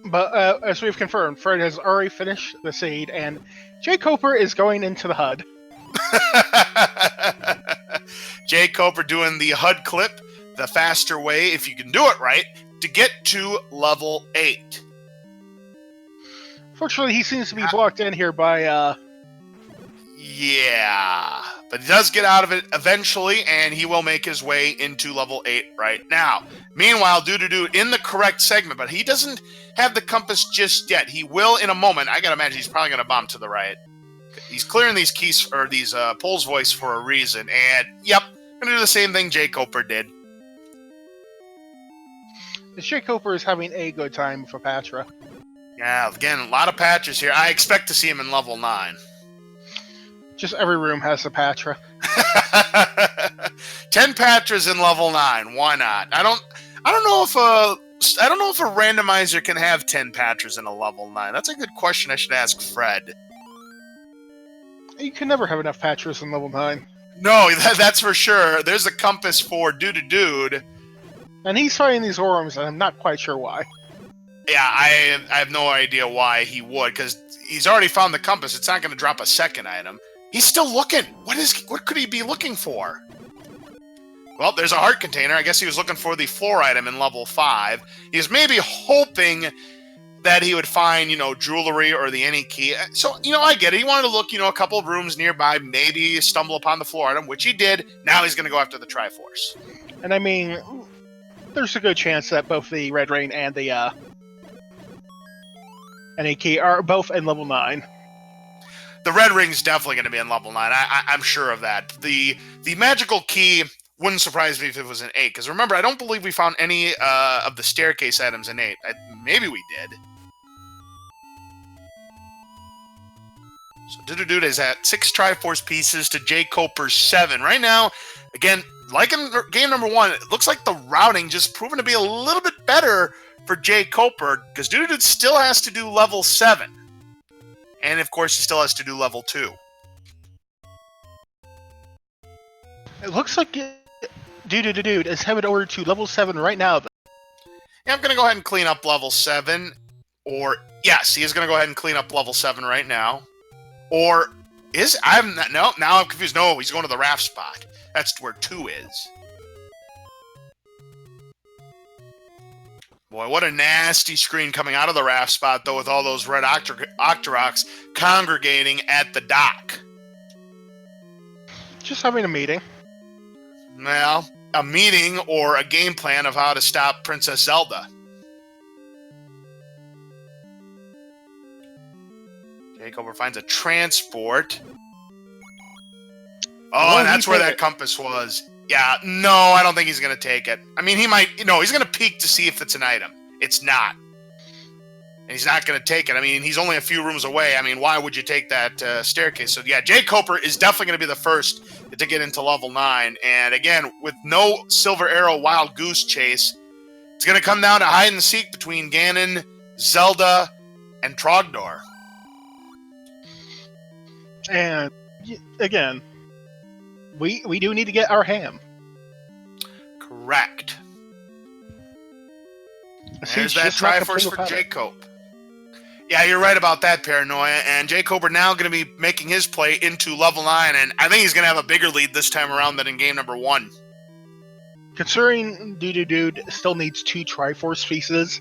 But as we've confirmed, Fred has already finished the seed, and jkoper is going into the HUD. jkoper doing the HUD clip, the faster way, if you can do it right, to get to level 8. Fortunately, he seems to be blocked in here by, Yeah, but he does get out of it eventually, and he will make his way into level 8 right now. Meanwhile, DududeDude in the correct segment, but he doesn't have the compass just yet. He will in a moment. I gotta imagine he's probably gonna bomb to the right. He's clearing these keys, or these poles voice for a reason, and yep, gonna do the same thing jkoper did. the jkoper is having a good time for Patra. Yeah, again, a lot of patches here. I expect to see him in level 9. Just every room has a Patra. 10 patches in level 9. Why not? I don't know if a randomizer can have 10 patches in a level 9. That's a good question. I should ask Fred. You can never have enough Patras in level 9. No, that's for sure. There's a compass for DududeDude. And he's fighting these Orums, and I'm not quite sure why. Yeah, I have no idea why he would, because he's already found the compass. It's not going to drop a second item. He's still looking. What could he be looking for? Well, there's a heart container. I guess he was looking for the floor item in level 5. He's maybe hoping that he would find, jewelry or the any key. So, I get it. He wanted to look, a couple of rooms nearby, maybe stumble upon the floor item, which he did. Now he's going to go after the Triforce. And I mean, there's a good chance that both the Red Rain and the and a key are both in level 9. The red ring's definitely going to be in level 9. I'm sure of that. The magical key wouldn't surprise me if it was an 8, because remember, I don't believe we found any of the staircase items in 8. Maybe we did. So DududeDude is at 6 Triforce pieces to jkoper's 7. Right now, again, like in game number 1, it looks like the routing just proven to be a little bit better for jkoper, because DududeDude still has to do level 7. And, of course, he still has to do level 2. It looks like DududeDude is headed over to level 7 right now. Yeah, I'm going to go ahead and clean up level 7. Or, yes, he is going to go ahead and clean up level 7 right now. Or, now I'm confused. No, he's going to the raft spot. That's where 2 is. Boy, what a nasty screen coming out of the raft spot, though, with all those red Octoroks congregating at the dock. Just having a meeting. Well, a meeting or a game plan of how to stop Princess Zelda. jkoper finds a transport. Oh, and that's where that compass was. Yeah, no, I don't think he's going to take it. I mean, he might, he's going to peek to see if it's an item. It's not. And he's not going to take it. I mean, he's only a few rooms away. I mean, why would you take that staircase? So, yeah, jkoper is definitely going to be the first to get into level 9. And, again, with no Silver Arrow Wild Goose Chase, it's going to come down to hide and seek between Ganon, Zelda, and Trogdor. And, again, we do need to get our ham. Correct. There's that Triforce for jkoper. Yeah, you're right about that, Paranoia. And jkoper now going to be making his play into level 9, and I think he's going to have a bigger lead this time around than in game number 1. Considering DududeDude still needs 2 Triforce pieces,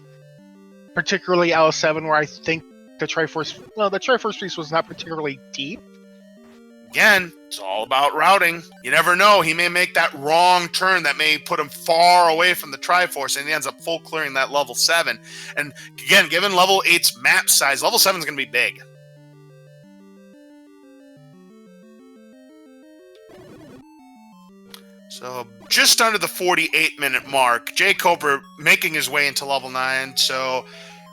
particularly out of 7, where I think the Triforce piece was not particularly deep. Again, it's all about routing. You never know. He may make that wrong turn that may put him far away from the Triforce, and he ends up full clearing that level 7. And again, given level 8's map size, level 7 is going to be big. So just under the 48-minute mark, jkoper making his way into level 9. So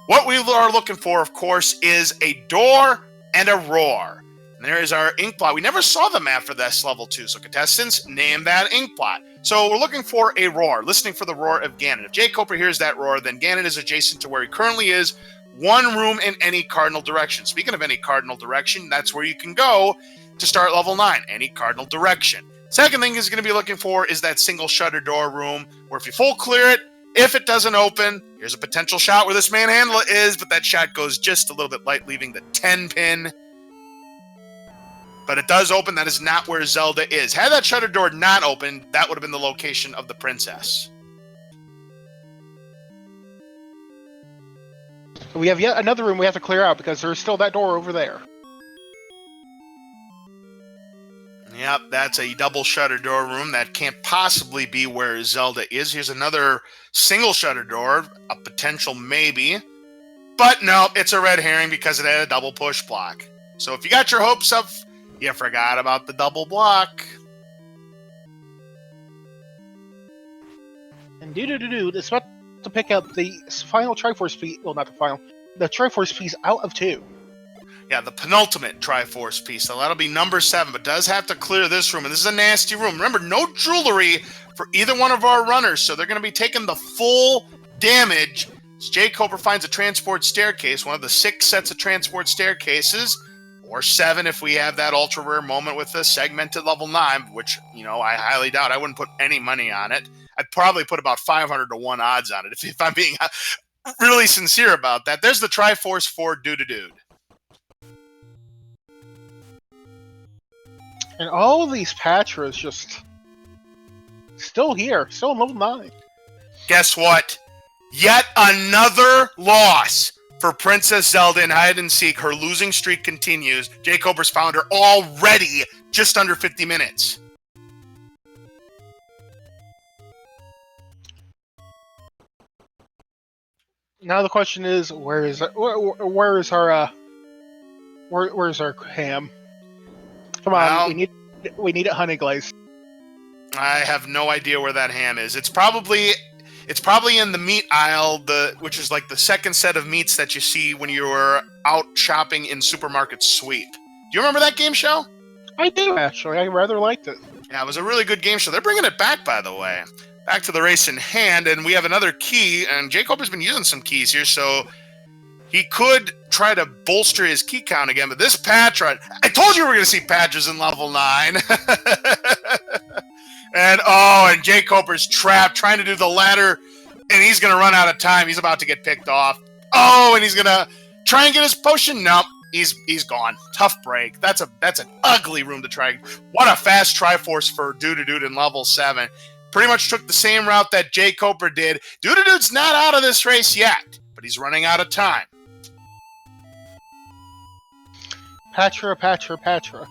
what we are looking for, of course, is a door and a roar. There is our ink plot. We never saw the map for this level 2, so contestants, name that ink plot. So we're looking for a roar, listening for the roar of Ganon. If jkoper hears that roar, then Ganon is adjacent to where he currently is, 1 room in any cardinal direction. Speaking of any cardinal direction, that's where you can go to start level 9, any cardinal direction. Second thing he's going to be looking for is that single shutter door room, where if you full clear it, if it doesn't open, here's a potential shot where this manhandle is, but that shot goes just a little bit light, leaving the 10 pin. But it does open. That is not where Zelda is. Had that shutter door not opened, that would have been the location of the princess. We have yet another room we have to clear out because there's still that door over there. Yep, that's a double shutter door room. That can't possibly be where Zelda is. Here's another single shutter door, a potential maybe. But no, it's a red herring because it had a double push block. So if you got your hopes up, you forgot about the double block. And DududeDude is about to pick up the final Triforce piece. Well, not the final. The Triforce piece out of 2. Yeah, the penultimate Triforce piece. So that'll be number 7, but does have to clear this room. And this is a nasty room. Remember, no jewelry for either one of our runners, so they're going to be taking the full damage. As jkoper finds a transport staircase, one of the 6 sets of transport staircases. Or 7 if we have that ultra rare moment with the segmented level 9, which, I highly doubt. I wouldn't put any money on it. I'd probably put about 500 to 1 odds on it if I'm being really sincere about that. There's the Triforce for DududeDude. And all of these Patras just still here, still in level 9. Guess what? Yet another loss for Princess Zelda in hide and seek. Her losing streak continues. jkoper's found her already just under 50 minutes. Now the question is, where's our ham? Come on, Well, we need it honey glazed. I have no idea where that ham is. It's probably in the meat aisle, which is like the second set of meats that you see when you're out shopping in Supermarket Sweep. Do you remember that game show? I do, actually. I rather liked it. Yeah, it was a really good game show. They're bringing it back, by the way. Back to the race in hand, and we have another key, and jkoper's been using some keys here, so he could try to bolster his key count again, but this Patra, I told you we were going to see Patras in level 9. And jkoper's trapped, trying to do the ladder, and he's going to run out of time. He's about to get picked off. Oh, and he's going to try and get his potion. Nope, he's gone. Tough break. That's an ugly room to try. What a fast Triforce for DududeDude in level 7. Pretty much took the same route that jkoper did. DududeDude's not out of this race yet, but he's running out of time. Patra, Patra, Patra.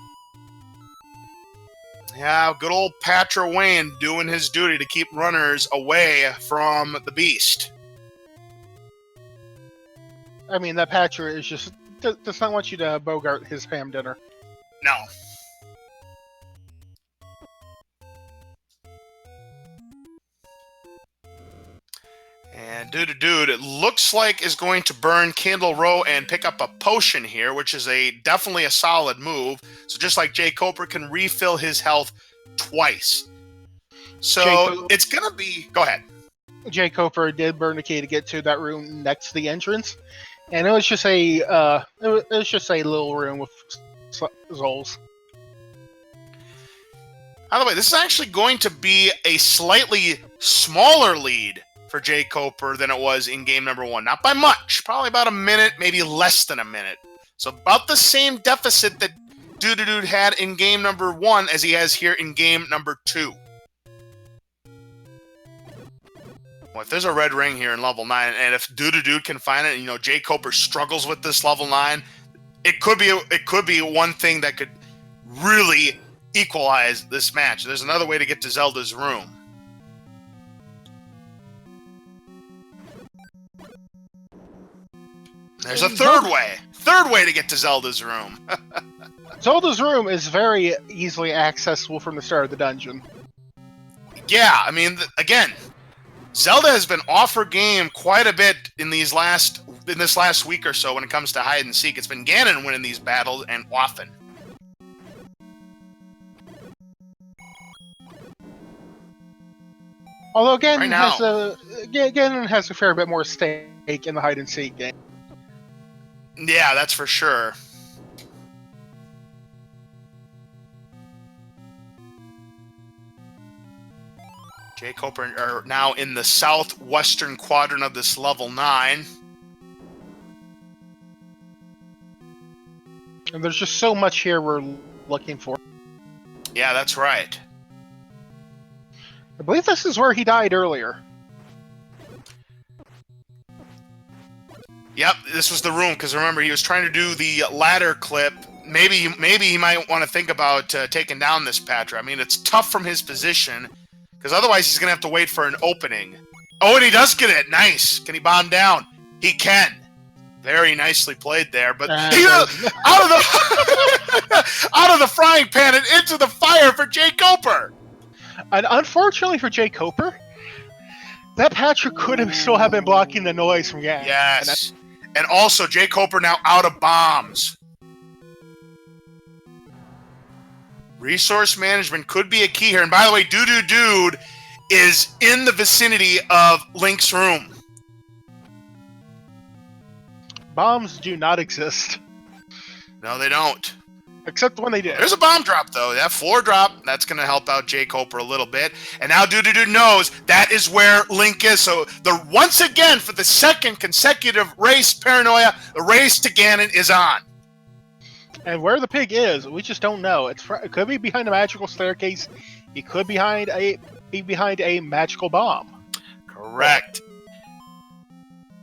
Yeah, good old Patra Wayne doing his duty to keep runners away from the beast. I mean, that Patra is just does not want you to bogart his ham dinner. No. And DududeDude, it looks like, is going to burn Candle Row and pick up a potion here, which is definitely a solid move. So just like jkoper can refill his health twice. So it's going to be... Go ahead. jkoper did burn the key to get to that room next to the entrance. And it was just a little room with Zols. By the way, this is actually going to be a slightly smaller lead for jkoper than it was in game number 1. Not by much, probably about a minute, maybe less than a minute. So about the same deficit that DududeDude had in game number 1 as he has here in game number 2. Well, if there's a red ring here in level 9, and if DududeDude can find it, and jkoper struggles with this level 9, it could be one thing that could really equalize this match. There's another way to get to Zelda's room. There's a third way to get to Zelda's room. Zelda's room is very easily accessible from the start of the dungeon. Yeah, I mean, again, Zelda has been off her game quite a bit in this last week or so when it comes to hide and seek. It's been Ganon winning these battles, and often. Although Ganon has a fair bit more stake in the hide and seek game. Yeah, that's for sure. jkoper are now in the southwestern quadrant of this level 9. And there's just so much here we're looking for. Yeah, that's right. I believe this is where he died earlier. Yep, this was the room, because remember, he was trying to do the ladder clip. Maybe he might want to think about taking down this Patra. I mean, it's tough from his position, because otherwise he's going to have to wait for an opening. Oh, and he does get it. Nice. Can he bomb down? He can. Very nicely played there. But out of the frying pan and into the fire for jkoper. And unfortunately for jkoper, that Patra could still have been blocking the noise from Ganon. Yes. And also, jkoper now out of bombs. Resource management could be a key here. And by the way, DududeDude is in the vicinity of Link's room. Bombs do not exist. No, they don't. Except when they did. There's a bomb drop, though. That floor drop, that's going to help out jkoper a little bit. And now DududeDude knows that is where Link is. So once again, for the second consecutive race paranoia, the race to Ganon is on. And where the pig is, we just don't know. It could be behind a magical staircase. It could be behind a magical bomb. Correct.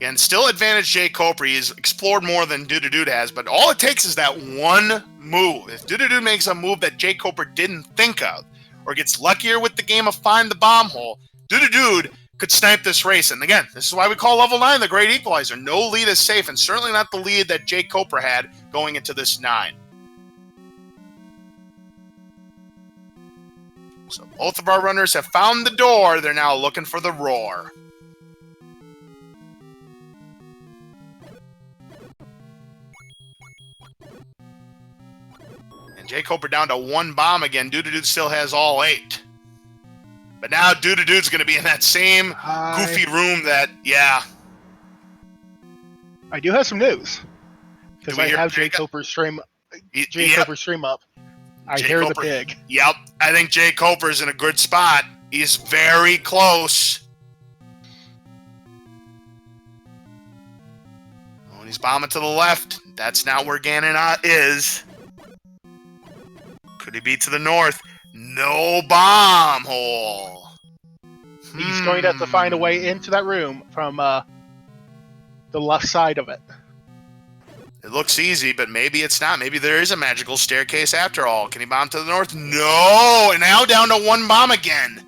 And still advantage jkoper. He's explored more than DududeDude has, but all it takes is that one move. If DududeDude makes a move that jkoper didn't think of, or gets luckier with the game of find the bomb hole, DududeDude could snipe this race. And again, this is why we call level 9 the Great Equalizer. No lead is safe, and certainly not the lead that jkoper had going into this 9. So both of our runners have found the door. They're now looking for the roar. And jkoper down to 1 bomb again. DududeDude still has all 8. But now DududeDude's going to be in that same goofy room that, yeah. I do have some news. Because I have jkoper's stream up. I hear the pig. Yep. I think jkoper's in a good spot. He's very close. Oh, and he's bombing to the left. That's not where Ganon is. Could he be to the north? No bomb hole. He's going to have to find a way into that room from the left side of it. It looks easy, but maybe it's not. Maybe there is a magical staircase after all. Can he bomb to the north? No! And now down to 1 bomb again.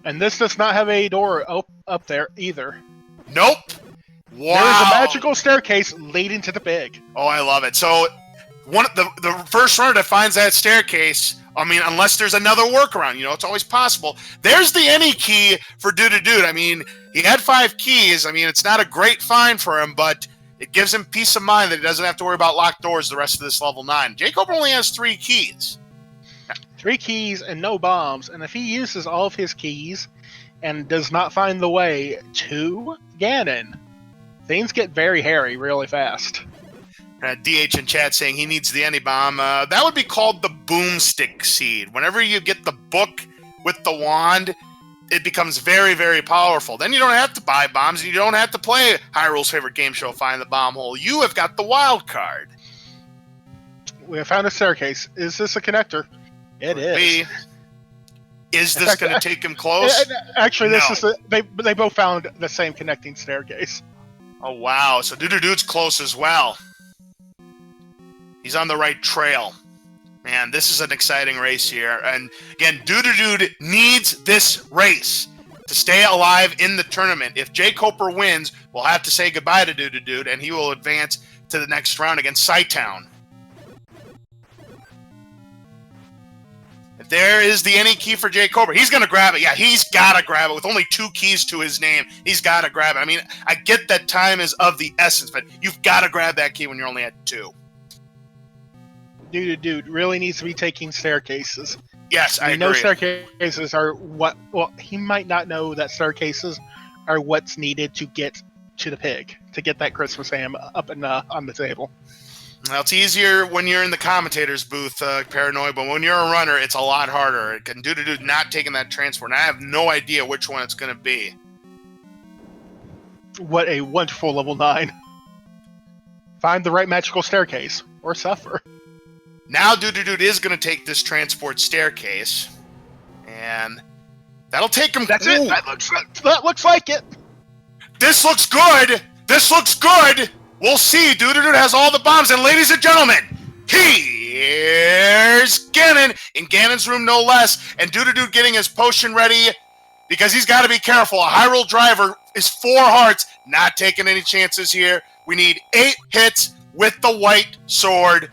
And this does not have a door up there either. Nope. Wow. There is a magical staircase leading to the pig. Oh, I love it. So the first runner that finds that staircase, I mean, unless there's another workaround, it's always possible. There's the any key for DududeDude. I mean, he had 5 keys. I mean, it's not a great find for him, but it gives him peace of mind that he doesn't have to worry about locked doors the rest of this level 9. jkoper only has 3 keys. 3 keys and no bombs. And if he uses all of his keys and does not find the way to Ganon, things get very hairy really fast. DH in chat saying he needs the any bomb. That would be called the boomstick seed. Whenever you get the book with the wand, it becomes very, very powerful. Then you don't have to buy bombs, and you don't have to play Hyrule's favorite game show, Find the Bomb Hole. You have got the wild card. We have found a staircase. Is this a connector? It is. Is this going to take him close? Actually, this is they both found the same connecting staircase. Oh, wow. So DududeDude's close as well. He's on the right trail. Man, this is an exciting race here. And again, DududeDude needs this race to stay alive in the tournament. If jkoper wins, we'll have to say goodbye to DududeDude, and he will advance to the next round against Scytown. If there is the any key for jkoper, he's going to grab it. Yeah, he's got to grab it. With only 2 keys to his name, he's got to grab it. I mean, I get that time is of the essence, but you've got to grab that key when you're only at 2. DududeDude really needs to be taking staircases. Yes, I agree. know staircases are what... Well, he might not know that staircases are what's needed to get to the pig, to get that Christmas ham up and on the table. Well, it's easier when you're in the commentator's booth, Paranoid, but when you're a runner, it's a lot harder. And DududeDude not taking that transport, and I have no idea which one it's going to be. What a wonderful level 9. Find the right magical staircase, or suffer. Now DududeDude is going to take this transport staircase, and that'll take him... That's it! That looks like it! This looks good! This looks good! We'll see. DududeDude has all the bombs, and ladies and gentlemen, here's Ganon, in Ganon's room no less, and DududeDude getting his potion ready, because he's got to be careful. A Hyrule driver is 4 hearts, not taking any chances here. We need 8 hits with the white sword.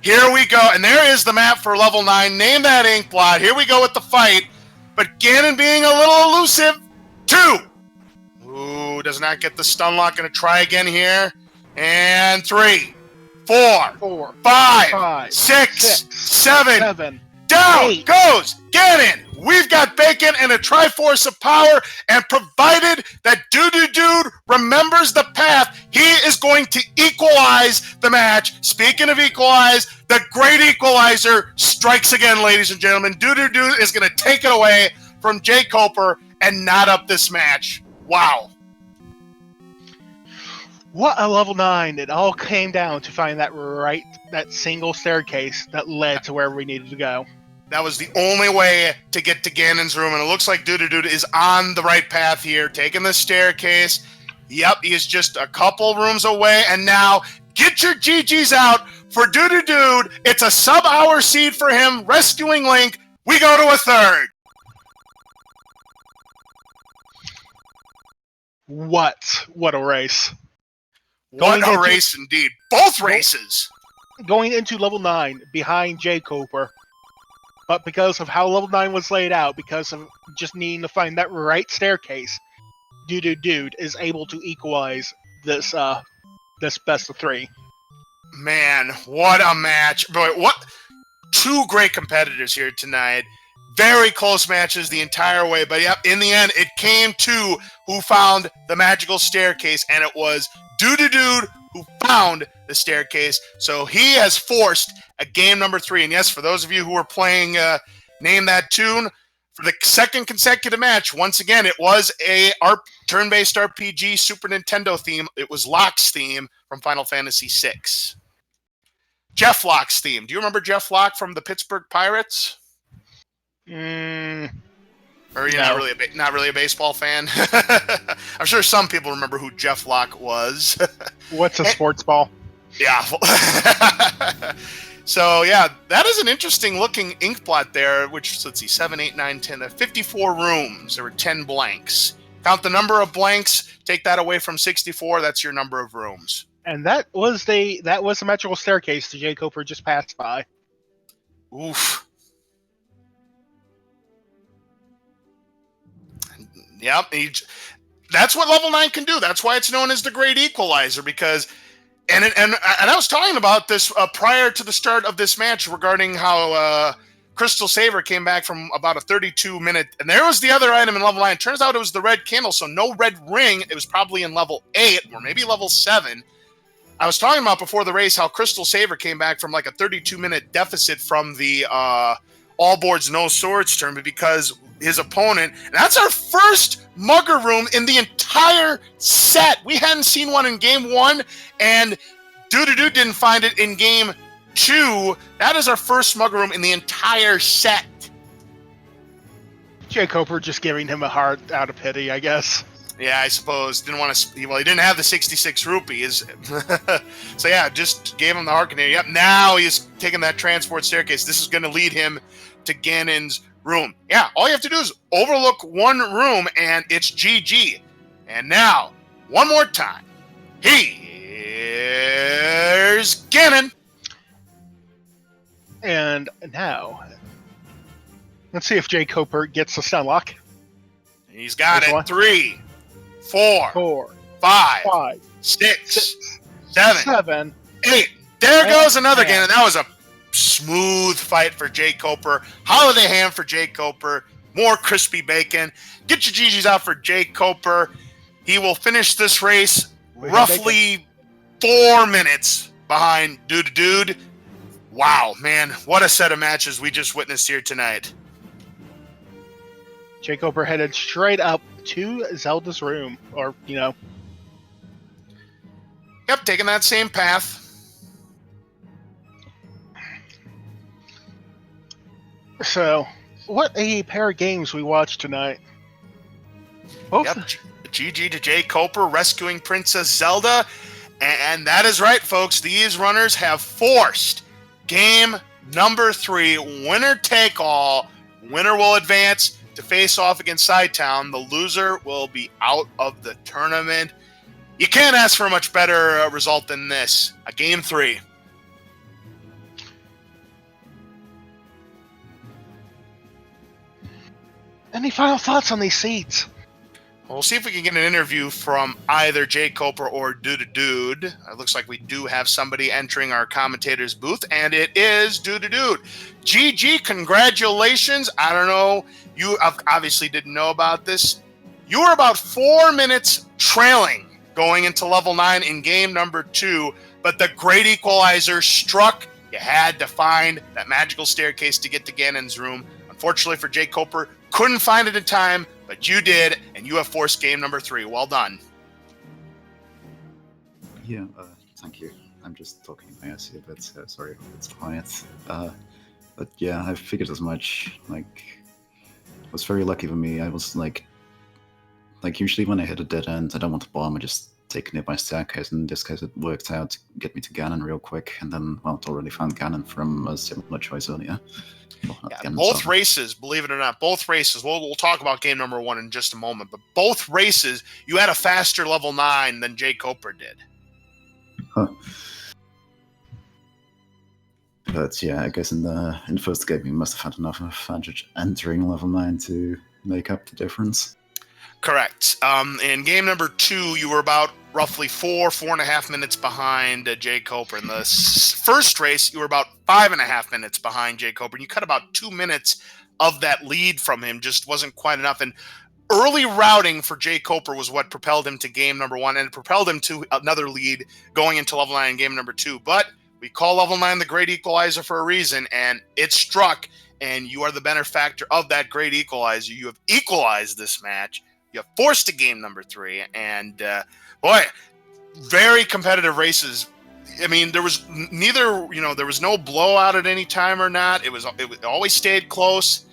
Here we go, and there is the map for level 9. Name that ink blot. Here we go with the fight, but Ganon being a little elusive. 2. Ooh, does not get the stun lock. Going to try again here. And 3, 4, 5, 6, 7. Down 8. Goes Ganon. We've got bacon and a triforce of power, and provided that DududeDude remembers the path, he is going to equalize the match. Speaking of equalize, the great equalizer strikes again, ladies and gentlemen. DududeDude is going to take it away from jkoper and knot up this match. Wow. What a level 9. It all came down to find that single staircase that led to where we needed to go. That was the only way to get to Ganon's room, and it looks like DududeDude is on the right path here, taking the staircase. Yep, he is just a couple rooms away, and now get your GGs out for DududeDude. It's a sub-hour seed for him, rescuing Link. We go to a 3rd. What a race. What a race indeed. Both races. Going into level 9 behind jkoper. But because of how level 9 was laid out, because of just needing to find that right staircase, DududeDude is able to equalize this best of 3. Man, what a match. Boy, what two great competitors here tonight. Very close matches the entire way, but yep, in the end, it came to who found the magical staircase, and it was DududeDude who found the staircase. So he has forced a game number 3. And yes, for those of you who are playing Name That Tune, for the second consecutive match, once again, it was a turn-based RPG Super Nintendo theme. It was Locke's theme from Final Fantasy VI. Jeff Locke's theme. Do you remember Jeff Locke from the Pittsburgh Pirates? Or are you No. not really a baseball fan? I'm sure some people remember who Jeff Locke was. What's a sports ball? Yeah. So, yeah, that is an interesting looking ink blot there, which, let's see, 7, 8, 9, 10, 54 rooms. There were 10 blanks. Count the number of blanks, take that away from 64, that's your number of rooms. And that was the magical staircase the jkoper just passed by. Oof. Yep. That's what level 9 can do. That's why it's known as the Great Equalizer, because and I was talking about this prior to the start of this match regarding how Crystal Saver came back from about a 32-minute, and there was the other item in level 9. Turns out it was the red candle, so no red ring. It was probably in level 8 or maybe level 7. I was talking about before the race how Crystal Saver came back from like a 32-minute deficit from the all boards, no swords tournament because his opponent, and that's our first mugger room in the entire set. We hadn't seen one in game 1, and DududeDude didn't find it in game 2. That is our first mugger room in the entire set. jkoper just giving him a heart out of pity, I guess. Yeah, I suppose. Didn't want to. Well, he didn't have the 66 rupees. So yeah, just gave him the heart container. Yep. Now he's taking that transport staircase. This is going to lead him to Ganon's room. Yeah. All you have to do is overlook one room, and it's GG. And now, one more time. Here's Ganon. And now, let's see if jkoper gets the stun lock. He's got Which it. one? 3, 4, 4, 5, 5, 6, 7, 7. 8. There And goes another 10. Ganon. That was a smooth fight for jkoper. Holiday ham for jkoper. More crispy bacon. Get your GGs out for jkoper. He will finish this race roughly 4 minutes behind DududeDude. Wow, man. What a set of matches we just witnessed here tonight. jkoper headed straight up to Zelda's room, or, Yep, taking that same path. So, what a pair of games we watched tonight. Both. Yep, GG to jkoper rescuing Princess Zelda. And that is right, folks. These runners have forced game number 3, winner take all. Winner will advance to face off against Sidetown. The loser will be out of the tournament. You can't ask for a much better result than this. A game 3. Any final thoughts on these seats? We'll see if we can get an interview from either jkoper or DududeDude. It looks like we do have somebody entering our commentator's booth, and it is DududeDude. GG, congratulations. I don't know. You obviously didn't know about this. You were about 4 minutes trailing going into level 9 in game number 2, but the Great Equalizer struck. You had to find that magical staircase to get to Ganon's room. Unfortunately for jkoper, couldn't find it in time, but you did, and you have forced game number 3. Well done. Yeah, thank you. I'm just talking in my ass here, but sorry if it's quiet. But yeah, I figured as much. Like, it was very lucky for me. I was like usually when I hit a dead end, I don't want to bomb. I just take a nearby staircase. In this case, it worked out to get me to Ganon real quick, and then, well, it already found Ganon from a similar choice earlier. Well, Yeah, both races, believe it or not, both races, we'll talk about game number 1 in just a moment, but both races, you had a faster level 9 than jkoper did. Huh. But yeah, I guess in the first game, you must have had enough advantage entering level 9 to make up the difference. Correct. In game number 2, you were about roughly 4.5 minutes behind jkoper. In the first race, you were about 5.5 minutes behind jkoper. And you cut about 2 minutes of that lead from him. Just wasn't quite enough. And early routing for jkoper was what propelled him to game number 1, and it propelled him to another lead going into level 9 in game number 2. But we call level 9 the great equalizer for a reason, and it struck, and you are the benefactor of that great equalizer. You have equalized this match. You have forced to game number 3, and boy, very competitive races. I mean, there was neither, there was no blowout at any time or not. It always stayed close,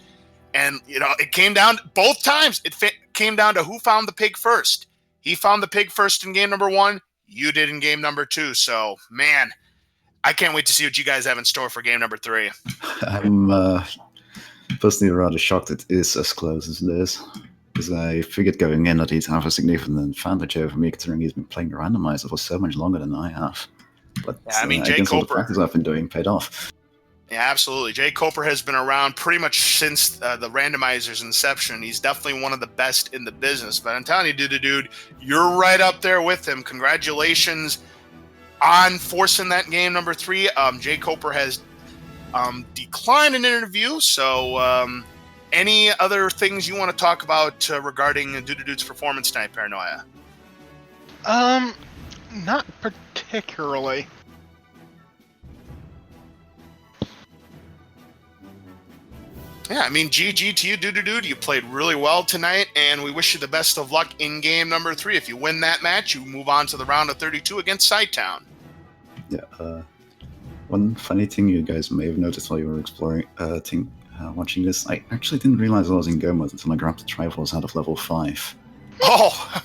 and it came down both times. It came down to who found the pig first. He found the pig first in game number 1. You did in game number 2. So, man, I can't wait to see what you guys have in store for game number 3. I'm personally rather shocked it is as close as it is. Because I figured going in that he'd have a significant advantage over me, considering he's been playing the randomizer for so much longer than I have. But yeah, I mean, I guess all the jkoper, practice I've been doing paid off. Yeah, absolutely. jkoper has been around pretty much since the randomizer's inception. He's definitely one of the best in the business. But I'm telling you, DududeDude, you're right up there with him. Congratulations on forcing that game number 3. jkoper has declined an interview, so any other things you want to talk about regarding DududeDude's performance tonight, Paranoia? Not particularly. Yeah, I mean, GG to you, DududeDude. You played really well tonight, and we wish you the best of luck in game number 3. If you win that match, you move on to the round of 32 against Sidetown. Yeah, one funny thing you guys may have noticed while you were watching this, I actually didn't realize I was in go mode until I grabbed the triforce out of level 5. Oh,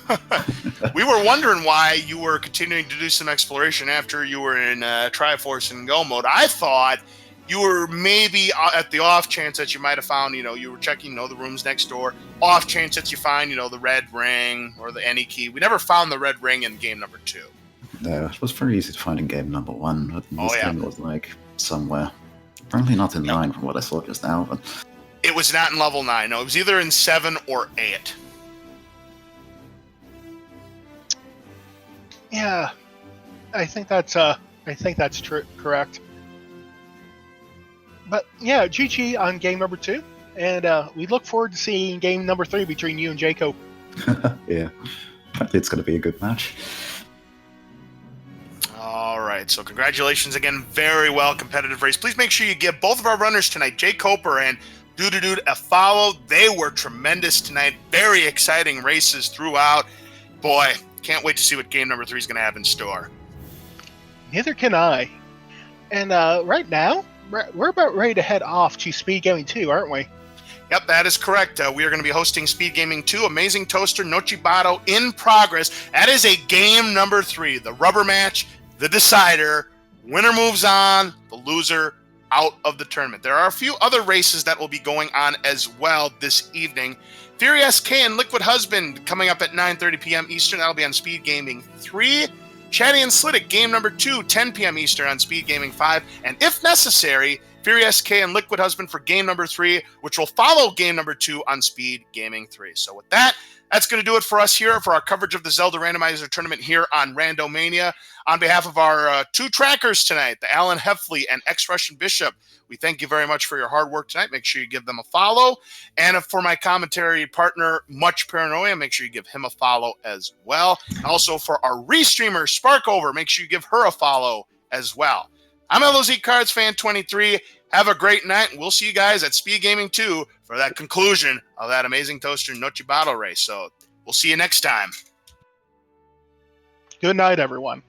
we were wondering why you were continuing to do some exploration after you were in triforce and go mode. I thought you were maybe at the off chance that you might have found, you were checking, the rooms next door. Off chance that you find, the red ring or the any key. We never found the red ring in game number 2. No, it was very easy to find in game number 1, but this game was like somewhere. Apparently not in 9 from what I saw just now, but it was not in level 9. No, it was either in 7 or 8. Yeah, I think that's true, correct. But yeah, GG on game number 2, and we look forward to seeing game number 3 between you and jkoper. yeah, it's going to be a good match. All right, so congratulations again. Very well competitive race. Please make sure you give both of our runners tonight, jkoper and DududeDude, a follow. They were tremendous tonight. Very exciting races throughout. Boy, can't wait to see what game number 3 is going to have in store. Neither can I. And right now, we're about ready to head off to Speed Gaming 2, aren't we? Yep, that is correct. We are going to be hosting Speed Gaming 2, Amazing Toaster, Nochibato in progress. That is a game number 3, the rubber match, the decider. Winner moves on, the loser out of the tournament. There are a few other races that will be going on as well this evening. Fury SK and Liquid Husband coming up at 9:30 p.m. Eastern. That'll be on Speed Gaming 3. Chatty and Slittick, game number 2, 10 p.m. Eastern on Speed Gaming 5. And if necessary, Fury SK and Liquid Husband for game number 3, which will follow game number 2 on Speed Gaming 3. So with that, that's going to do it for us here for our coverage of the Zelda Randomizer Tournament here on Randomania. On behalf of our 2 trackers tonight, the Alan Heffley and Ex-Russian Bishop, we thank you very much for your hard work tonight. Make sure you give them a follow. And for my commentary partner, Much Paranoia, make sure you give him a follow as well. And also for our restreamer, Sparkover, make sure you give her a follow as well. I'm LOZ Cards Fan 23. Have a great night. We'll see you guys at Speed Gaming 2 for that conclusion of that Amazing Toaster Nochi Battle race. So we'll see you next time. Good night, everyone.